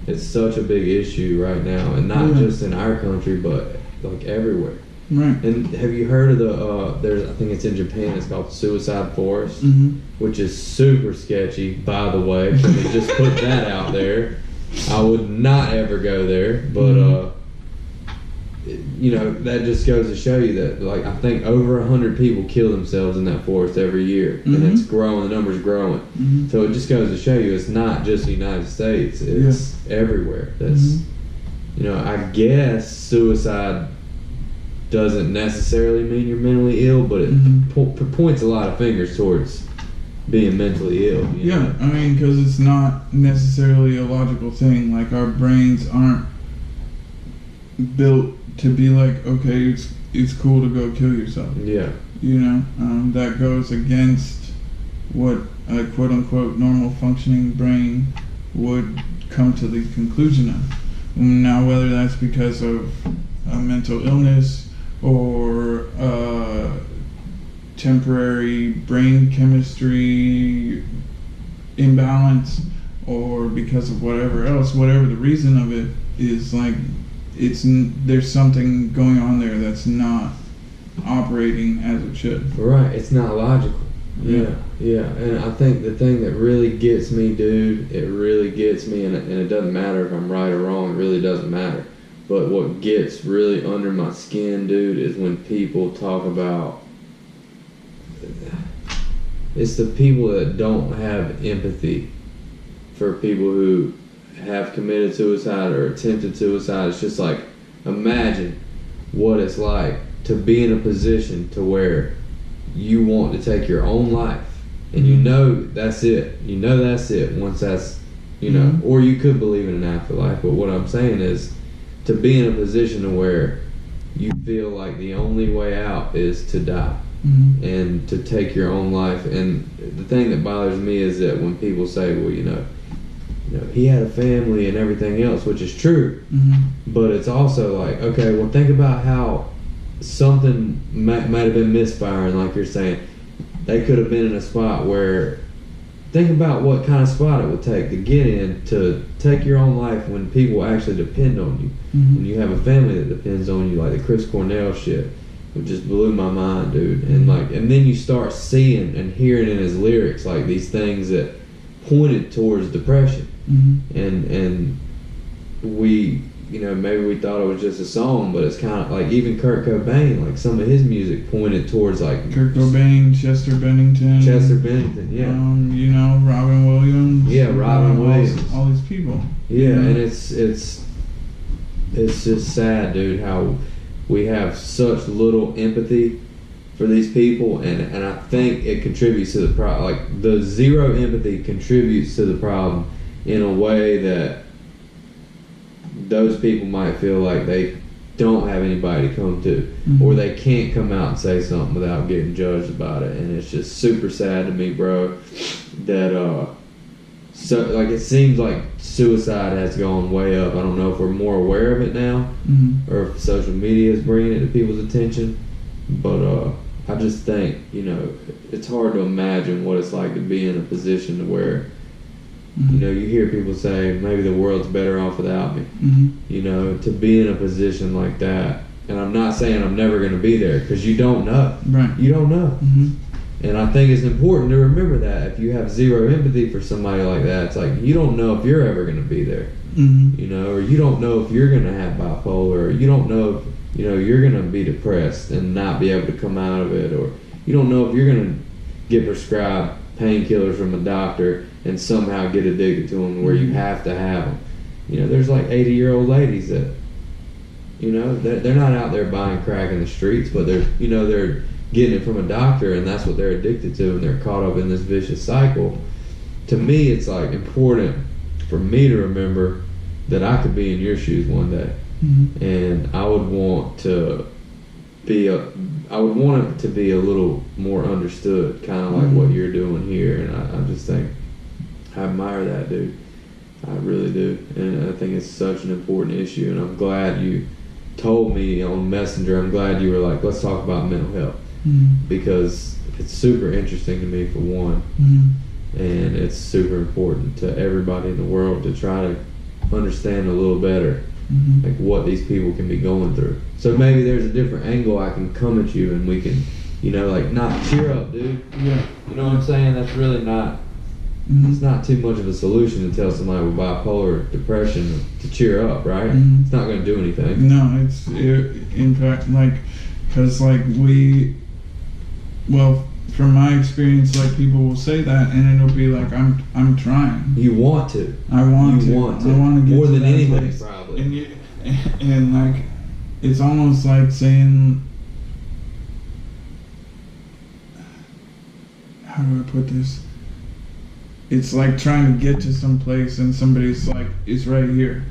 it's such a big issue right now, and not just in our country, but like everywhere. Right. And have you heard of I think it's in Japan, it's called Suicide Forest, which is super sketchy, by the way. Let me just put that out there. I would not ever go there, but you know, that just goes to show you that, like, I think over 100 people kill themselves in that forest every year, and it's growing. The number's growing. So it just goes to show you it's not just the United States; it's everywhere. That's you know, I guess suicide doesn't necessarily mean you're mentally ill, but it points a lot of fingers towards being mentally ill. You know? I mean, because it's not necessarily a logical thing. Like, our brains aren't built to be like, okay, it's cool to go kill yourself. Yeah. You know, that goes against what a quote-unquote normal functioning brain would come to the conclusion of. Now, whether that's because of a mental illness or temporary brain chemistry imbalance, or because of whatever else, whatever the reason of it is, like, there's something going on there that's not operating as it should. Right, it's not logical. Yeah. And I think the thing that really gets me, dude, it really gets me, and it doesn't matter if I'm right or wrong, it really doesn't matter. But what gets really under my skin, dude, is when people talk about, it's the people that don't have empathy for people who have committed suicide or attempted suicide. It's just like, imagine what it's like to be in a position to where you want to take your own life, and you know that's it. You know that's it once that's, you know, or you could believe in an afterlife, but what I'm saying is to be in a position to where you feel like the only way out is to die and to take your own life. And the thing that bothers me is that when people say, well, you know, he had a family and everything else, which is true, but it's also like, okay, well, think about how something might have been misfiring, like you're saying. They could have been in a spot where, think about what kind of spot it would take to get in, to take your own life when people actually depend on you. And you have a family that depends on you, like the Chris Cornell shit, which just blew my mind, dude. And then you start seeing and hearing in his lyrics, like, these things that pointed towards depression. And we, you know, maybe we thought it was just a song, but it's kind of like even Kurt Cobain, like some of his music pointed towards, like, Kurt Cobain, Chester Bennington, you know, Robin Williams, Robin Williams, all these people. And it's just sad, dude, how we have such little empathy for these people, and I think it contributes to the problem. Like, the zero empathy contributes to the problem in a way that those people might feel like they don't have anybody to come to, or they can't come out and say something without getting judged about it. And it's just super sad to me, bro, that so, like, it seems like suicide has gone way up. I don't know if we're more aware of it now, or if social media is bringing it to people's attention, but I just think, you know, it's hard to imagine what it's like to be in a position to where, you know, you hear people say, maybe the world's better off without me. You know, to be in a position like that. And I'm not saying I'm never going to be there, because you don't know. Right. You don't know. And I think it's important to remember that if you have zero empathy for somebody like that, it's like, you don't know if you're ever going to be there. You know, or you don't know if you're going to have bipolar, or you don't know if, you know, you're going to be depressed and not be able to come out of it, or you don't know if you're going to get prescribed painkillers from a doctor and somehow get addicted to them where you have to have them. You know, there's like 80-year-old ladies that, you know, they're not out there buying crack in the streets, but they're, you know, they're getting it from a doctor, and that's what they're addicted to, and they're caught up in this vicious cycle. To me, it's like important for me to remember that I could be in your shoes one day, and I would want to be I would want it to be a little more understood, kind of like what you're doing here, and I just think I admire that, dude. I really do, and I think it's such an important issue, and I'm glad you told me on Messenger. I'm glad you were like, let's talk about mental health, because it's super interesting to me for one, and it's super important to everybody in the world to try to understand a little better like what these people can be going through. So maybe there's a different angle I can come at you, and we can, like, not cheer up, dude. Yeah. You know what I'm saying? That's really not. It's not too much of a solution to tell somebody with bipolar depression to cheer up, right? It's not going to do anything. No, in fact, like, because, like, from my experience, like, people will say that, and it'll be like, I'm trying. You want to. I want to. I want to get more to than that anything, place. probably. And like, it's almost like saying, how do I put this? It's like trying to get to some place, and somebody's like, it's right here.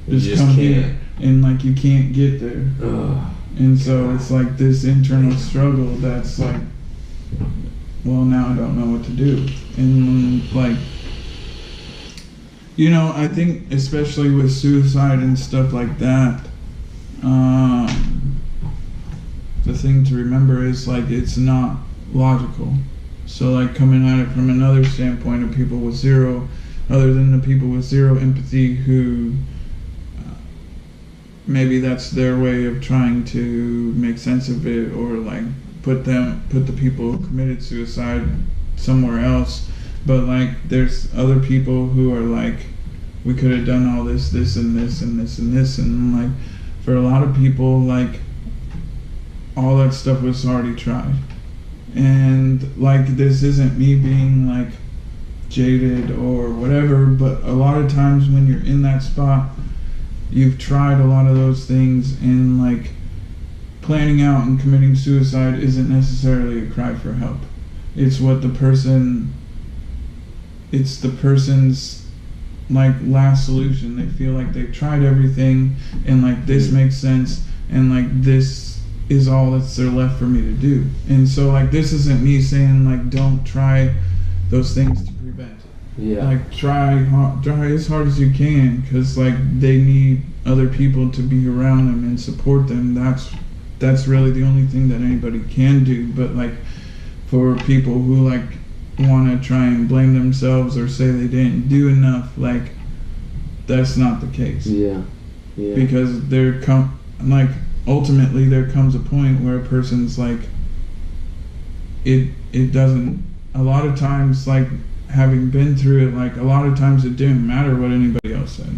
Just come here. And like, you can't get there. And so it's like this internal struggle that's like, well, now I don't know what to do. And like, I think especially with suicide and stuff like that, the thing to remember is like, it's not logical. So like, coming at it from another standpoint of people with zero, other than the people with zero empathy who maybe that's their way of trying to make sense of it, or like put the people who committed suicide somewhere else. But like, there's other people who are like, we could have done all this and this and this and this, and like, for a lot of people, like, all that stuff was already tried. And like, this isn't me being like jaded or whatever, but a lot of times when you're in that spot, you've tried a lot of those things, and like, planning out and committing suicide isn't necessarily a cry for help. It's the person's like last solution. They feel like they've tried everything, and like, this makes sense, and like, this is all that's there left for me to do. And so like, this isn't me saying like, don't try those things to prevent it. Yeah. Like, try as hard as you can, because like, they need other people to be around them and support them. That's really the only thing that anybody can do. But like, for people who like want to try and blame themselves or say they didn't do enough, like, that's not the case. Yeah. Because ultimately there comes a point where a person's like, it doesn't, a lot of times, like, having been through it, like, a lot of times it didn't matter what anybody else said.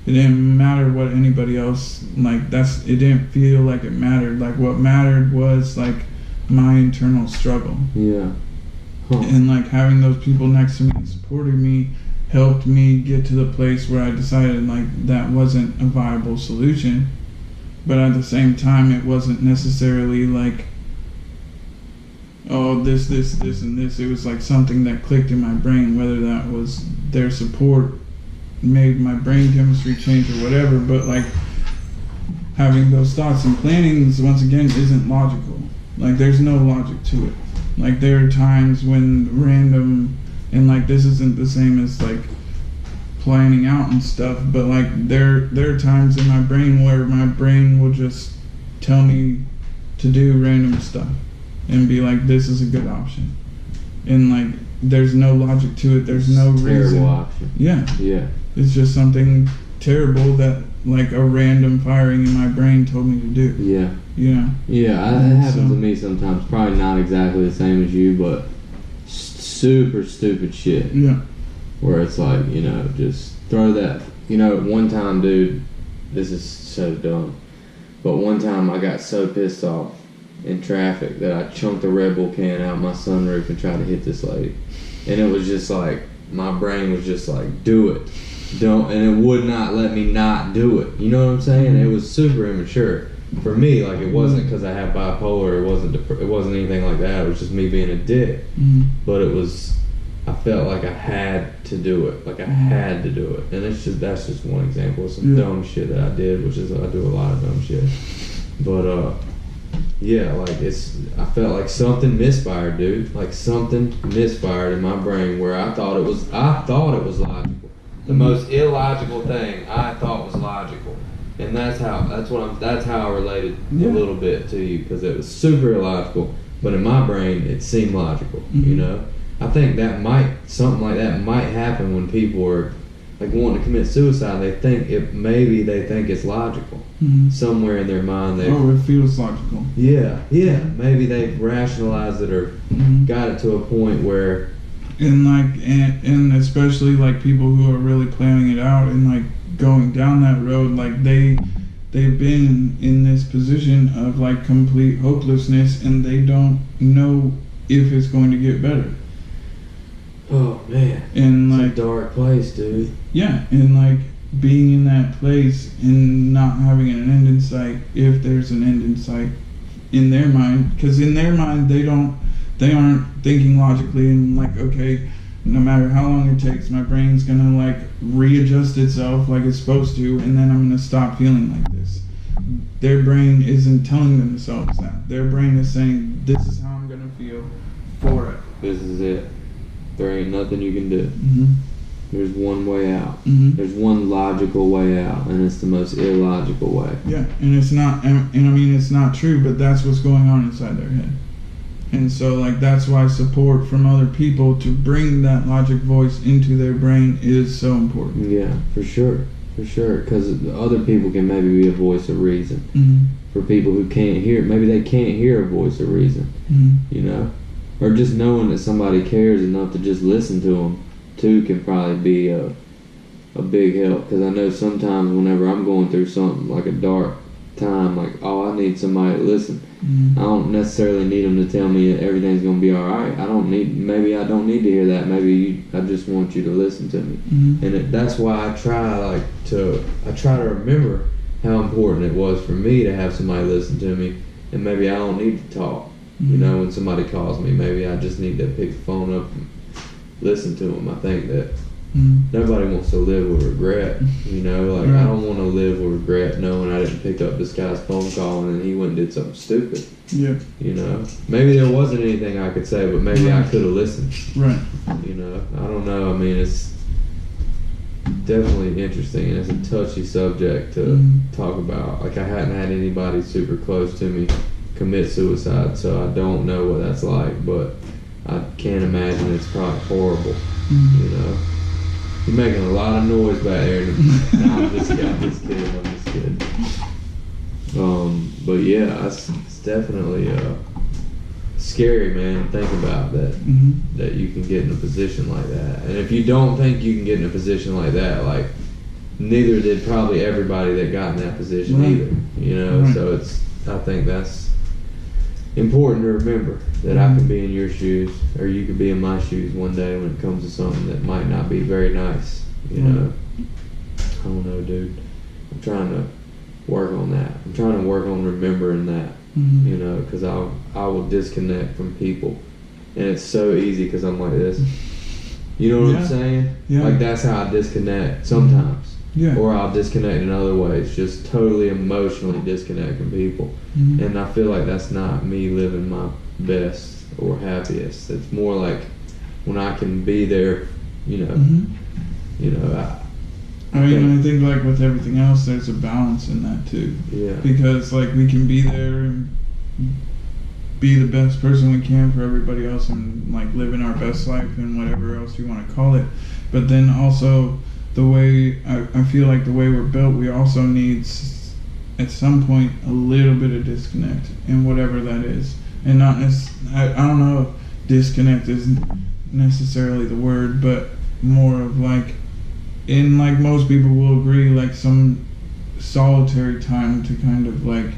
It didn't matter what anybody else, like, it didn't feel like it mattered. Like, what mattered was like my internal struggle. Yeah. And like, having those people next to me and supporting me helped me get to the place where I decided like, that wasn't a viable solution. But at the same time, it wasn't necessarily like, oh, this, and this. It was like something that clicked in my brain, whether that was their support made my brain chemistry change or whatever. But like, having those thoughts and plannings, once again, isn't logical. Like, there's no logic to it. Like, there are times when random, and like, this isn't the same as like planning out and stuff, but like, there are times in my brain where my brain will just tell me to do random stuff and be like, this is a good option, and like, there's no logic to it. There's no reason. Terrible option. Yeah. It's just something terrible that like a random firing in my brain told me to do. Yeah. Yeah, it happens to me sometimes. Probably not exactly the same as you, but super stupid shit. Yeah. Where it's like, just throw that. One time, dude, this is so dumb, but one time I got so pissed off in traffic that I chunked a Red Bull can out my sunroof and tried to hit this lady. And it was just like, my brain was just like, do it. Don't, and it would not let me not do it. You know what I'm saying? It was super immature. for me, like, it wasn't because I have bipolar. It wasn't anything like that. It was just me being a dick. But it was, I felt like I had to do it. Like I had to do it. And that's just one example of some dumb shit that I did, which is I do a lot of dumb shit. But yeah, like I felt like something misfired, dude. Like something misfired in my brain where I thought it was logical. The most illogical thing I thought was logical. And that's how I related a little bit to you, because it was super illogical, but in my brain it seemed logical. You know, I think something like that might happen when people are like wanting to commit suicide. They think it's logical somewhere in their mind. It feels logical. Yeah, maybe they've rationalized it or got it to a point where, and especially like people who are really planning it out and like going down that road, like they've been in this position of like complete hopelessness, and they don't know if it's going to get better. Oh man, and it's like a dark place, dude. Yeah, and like being in that place and not having an end in sight, if there's an end in sight in their mind, because in their mind they aren't thinking logically and like, okay, no matter how long it takes, my brain's gonna like readjust itself like it's supposed to, and then I'm gonna stop feeling like this. Their brain isn't telling themselves that. Their brain is saying, this is how I'm gonna feel for it. This is it. There ain't nothing you can do. There's one way out. There's one logical way out, and it's the most illogical way. Yeah, and it's not, and I mean, it's not true, but that's what's going on inside their head. And so, like, that's why support from other people to bring that logic voice into their brain is so important. Yeah, for sure. Because other people can maybe be a voice of reason. For people who can't hear, maybe they can't hear a voice of reason, you know? Or just knowing that somebody cares enough to just listen to them, too, can probably be a big help. Because I know sometimes whenever I'm going through something like a dark time, like, oh, I need somebody to listen. I don't necessarily need them to tell me that everything's gonna be all right. Maybe I don't need to hear that. Maybe I just want you to listen to me. And that's why I try to remember how important it was for me to have somebody listen to me. And maybe I don't need to talk. You know, when somebody calls me, maybe I just need to pick the phone up and listen to them. I think that nobody wants to live with regret, you know, like I don't want to live with regret knowing I didn't pick up this guy's phone call and then he went and did something stupid. Yeah. You know, maybe there wasn't anything I could say, but maybe I could have listened. Right. You know, I don't know. I mean, it's definitely interesting, and it's a touchy subject to talk about. Like, I hadn't had anybody super close to me commit suicide, so I don't know what that's like, but I can't imagine it's probably horrible. You know, you're making a lot of noise back there. No, I'm just kidding. But yeah, it's definitely scary, man, to think about that. That you can get in a position like that, and if you don't think you can get in a position like that, like, neither did probably everybody that got in that position either. You know, so I think that's important to remember, that I can be in your shoes, or you could be in my shoes one day when it comes to something that might not be very nice, you know. I don't know, dude. I'm trying to work on that. I'm trying to work on remembering that, you know, because I will disconnect from people, and it's so easy because I'm like this. You know what I'm saying? Yeah. Like, that's how I disconnect sometimes. Yeah. Or I'll disconnect in other ways, just totally emotionally disconnect from people. And I feel like that's not me living my best or happiest. It's more like when I can be there, you know. You know, I think like with everything else, there's a balance in that too. Yeah. Because like we can be there and be the best person we can for everybody else and like living our best life and whatever else you want to call it. But then also, the way I feel like the way we're built, we also need at some point a little bit of disconnect, and whatever that is, and not I don't know if disconnect is necessarily the word, but more of like, and like most people will agree, like some solitary time to kind of like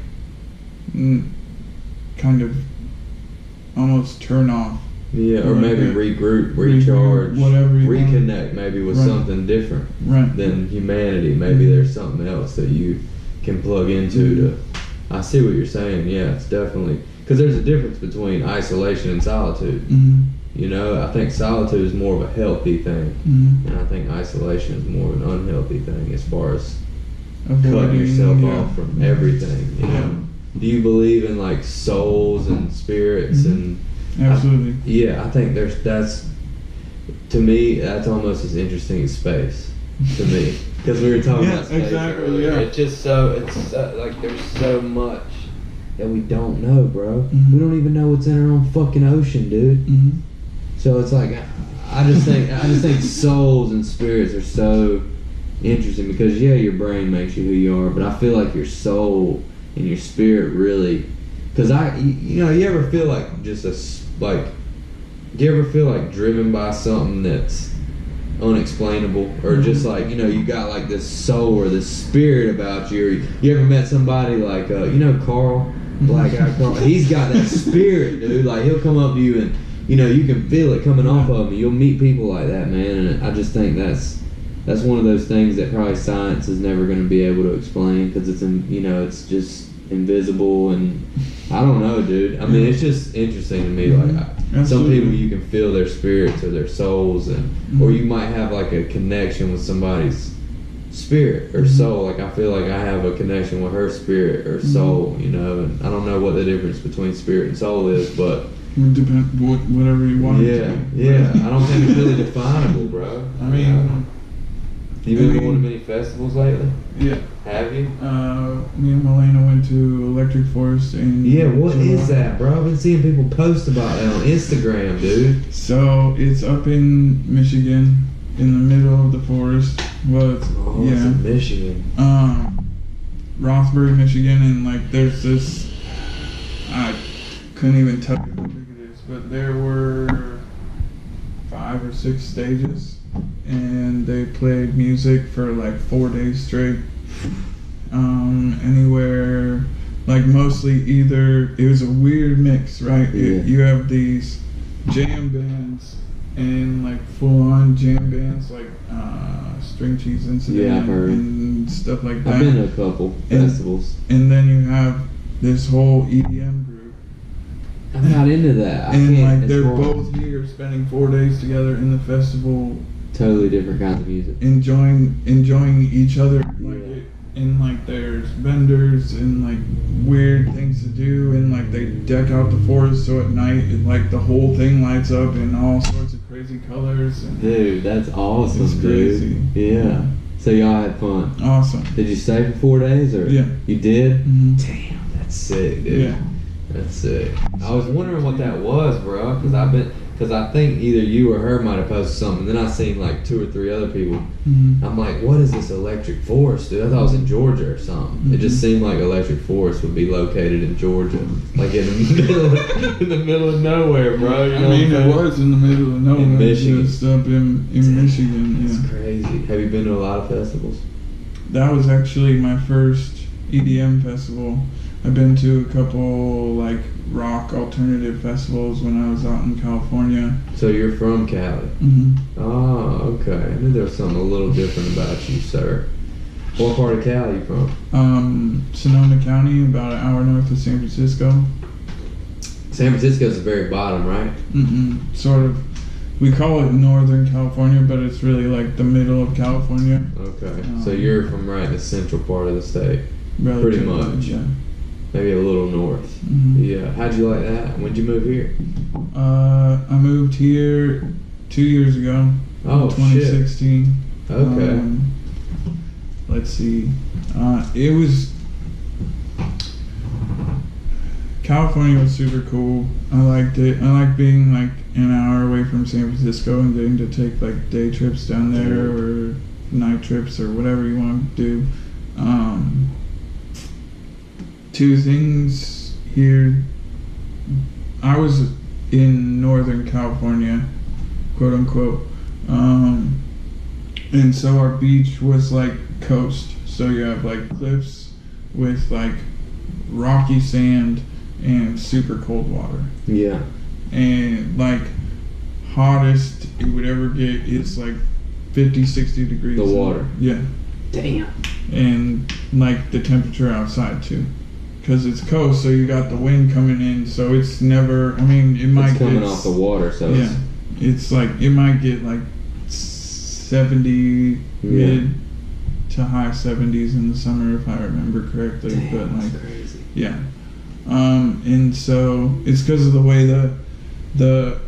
almost turn off. Yeah, or maybe regroup, recharge, whatever, reconnect maybe with something different than humanity. Maybe there's something else that you can plug into I see what you're saying. Yeah, it's definitely because there's a difference between isolation and solitude. Mm-hmm. You know, I think solitude is more of a healthy thing, Mm-hmm. and I think isolation is more of an unhealthy thing as far as Avoiding, cutting yourself yeah. off from everything. You know, do you believe in like souls and spirits and? Absolutely. Yeah, I think that's to me that's almost as interesting as space to me because we were talking about space earlier. Yeah. It's just so like there's so much that we don't know, bro. Mm-hmm. We don't even know what's in our own fucking ocean, dude. Mm-hmm. So it's like I just think souls and spirits are so interesting because yeah, your brain makes you who you are, but I feel like your soul and your spirit really, because you ever feel like do you ever feel like driven by something that's unexplainable or just like you got like this soul or this spirit about you? Or you ever met somebody like Carl, Black Eyed Carl? He's got that spirit, dude. Like he'll come up to you and you can feel it coming off of him. You'll meet people like that, man, and I just think that's one of those things that probably science is never going to be able to explain because it's just invisible, and I don't know, dude. I mean, it's just interesting to me. Like some people, you can feel their spirits or their souls, and or you might have like a connection with somebody's spirit or soul. Like I feel like I have a connection with her spirit or soul, and I don't know what the difference between spirit and soul is, but whatever you want. Yeah. I don't think it's really definable, bro. I mean. You been going to many festivals lately? Yeah. Have you? Me and Melena went to Electric Forest in what July. is that, bro? I've been seeing people post about that on Instagram, dude. So it's up in Michigan, in the middle of the forest. Well, it's in Michigan. Rothbury, Michigan, and like there's this. I couldn't even tell you how big it is, but there were 5 or 6 stages. And they played music for like 4 days straight. Anywhere, like mostly either, it was a weird mix, right? Yeah. You have these jam bands and like full on jam bands like String Cheese Incident I've heard. and stuff like that. I've been to a couple festivals. And then you have this whole EDM group. I'm not into that. And like they're both here spending 4 days together in the festival. Totally different kinds of music. Enjoying each other, and like there's vendors and like weird things to do, and like they deck out the forest so at night like the whole thing lights up in all sorts of crazy colors. And dude, that's awesome. It's crazy. Dude. Yeah. So y'all had fun. Awesome. Did you stay for 4 days or? Yeah. You did? Mm-hmm. Damn, that's sick, dude. Yeah. That's sick. I was wondering what that was, bro, because I think either you or her might have posted something. Then I seen like 2 or 3 other people. Mm-hmm. I'm like, what is this Electric Forest, dude? I thought it was in Georgia or something. Mm-hmm. It just seemed like Electric Forest would be located in Georgia, like in the middle of nowhere, bro. You know it was in the middle of nowhere. In Michigan. Just up in Michigan. That's Yeah. crazy. Have you been to a lot of festivals? That was actually my first EDM festival. I've been to a couple like rock alternative festivals when I was out in California. So you're from Cali? Mm-hmm. Oh, okay. I knew there was something a little different about you, sir. What part of Cali you from? Sonoma County, about an hour north of San Francisco. San Francisco's the very bottom, right? Sort of. We call it Northern California, but it's really like the middle of California. Okay. So you're from right in the central part of the state. Pretty much. Yeah. Maybe a little north. Mm-hmm. Yeah. How'd you like that? When'd you move here? I moved here 2 years ago. Oh, 2016. Shit. Okay. Let's see. It was... California was super cool. I liked it. I like being like an hour away from San Francisco and getting to take like day trips down there or night trips or whatever you want to do. 2 things here. I was in Northern California, quote unquote, and so our beach was like coast. So you have like cliffs with like rocky sand and super cold water. Yeah. And like hottest it would ever get, it's like 50, 60 degrees. The water. Yeah. Damn. And like the temperature outside too. because it's coast, so you got the wind coming in, so it's never. I mean, it might It's coming get, off the water, so yeah, it's like it might get like 70 mid to high 70s in the summer if I remember correctly. Damn, but like, that's crazy. yeah, and so it's because of the way the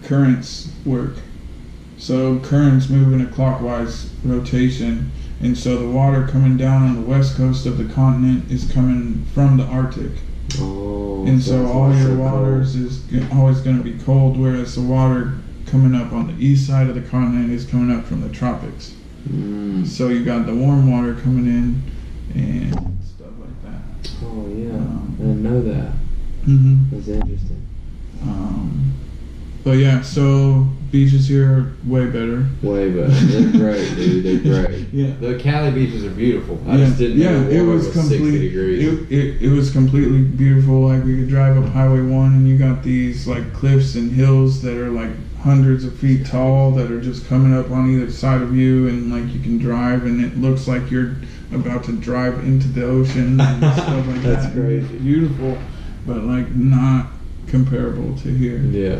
currents work. So currents move in a clockwise rotation, and so the water coming down on the west coast of the continent is coming from the Arctic. Oh, And so that's all why it's your so waters cold. is always going to be cold, whereas the water coming up on the east side of the continent is coming up from the tropics. Mm. So you got the warm water coming in and stuff like that. Oh yeah, I didn't know that. Mm-hmm. That's interesting. But yeah, so beaches here are way better. Way better. They're great, dude. They're great. Yeah. The Cali beaches are beautiful. I just didn't know the water was 60 degrees. It was completely beautiful. Like we could drive up Highway 1 and you got these like cliffs and hills that are like hundreds of feet tall that are just coming up on either side of you, and like you can drive and it looks like you're about to drive into the ocean and stuff like that. That's crazy. It's beautiful, but like not comparable to here. Yeah.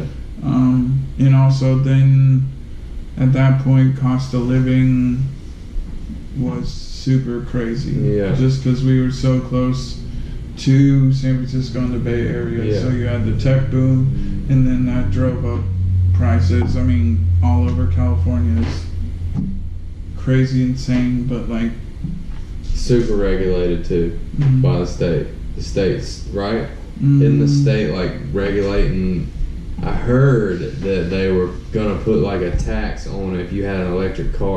And also then at that point cost of living was super crazy. Yeah. Just because we were so close to San Francisco and the Bay Area. Yeah. So you had the tech boom, and then that drove up prices. I mean, all over California is crazy insane, but like Super regulated too by the state. The states, right? In the state, like regulating. I heard that they were gonna put like a tax on if you had an electric car.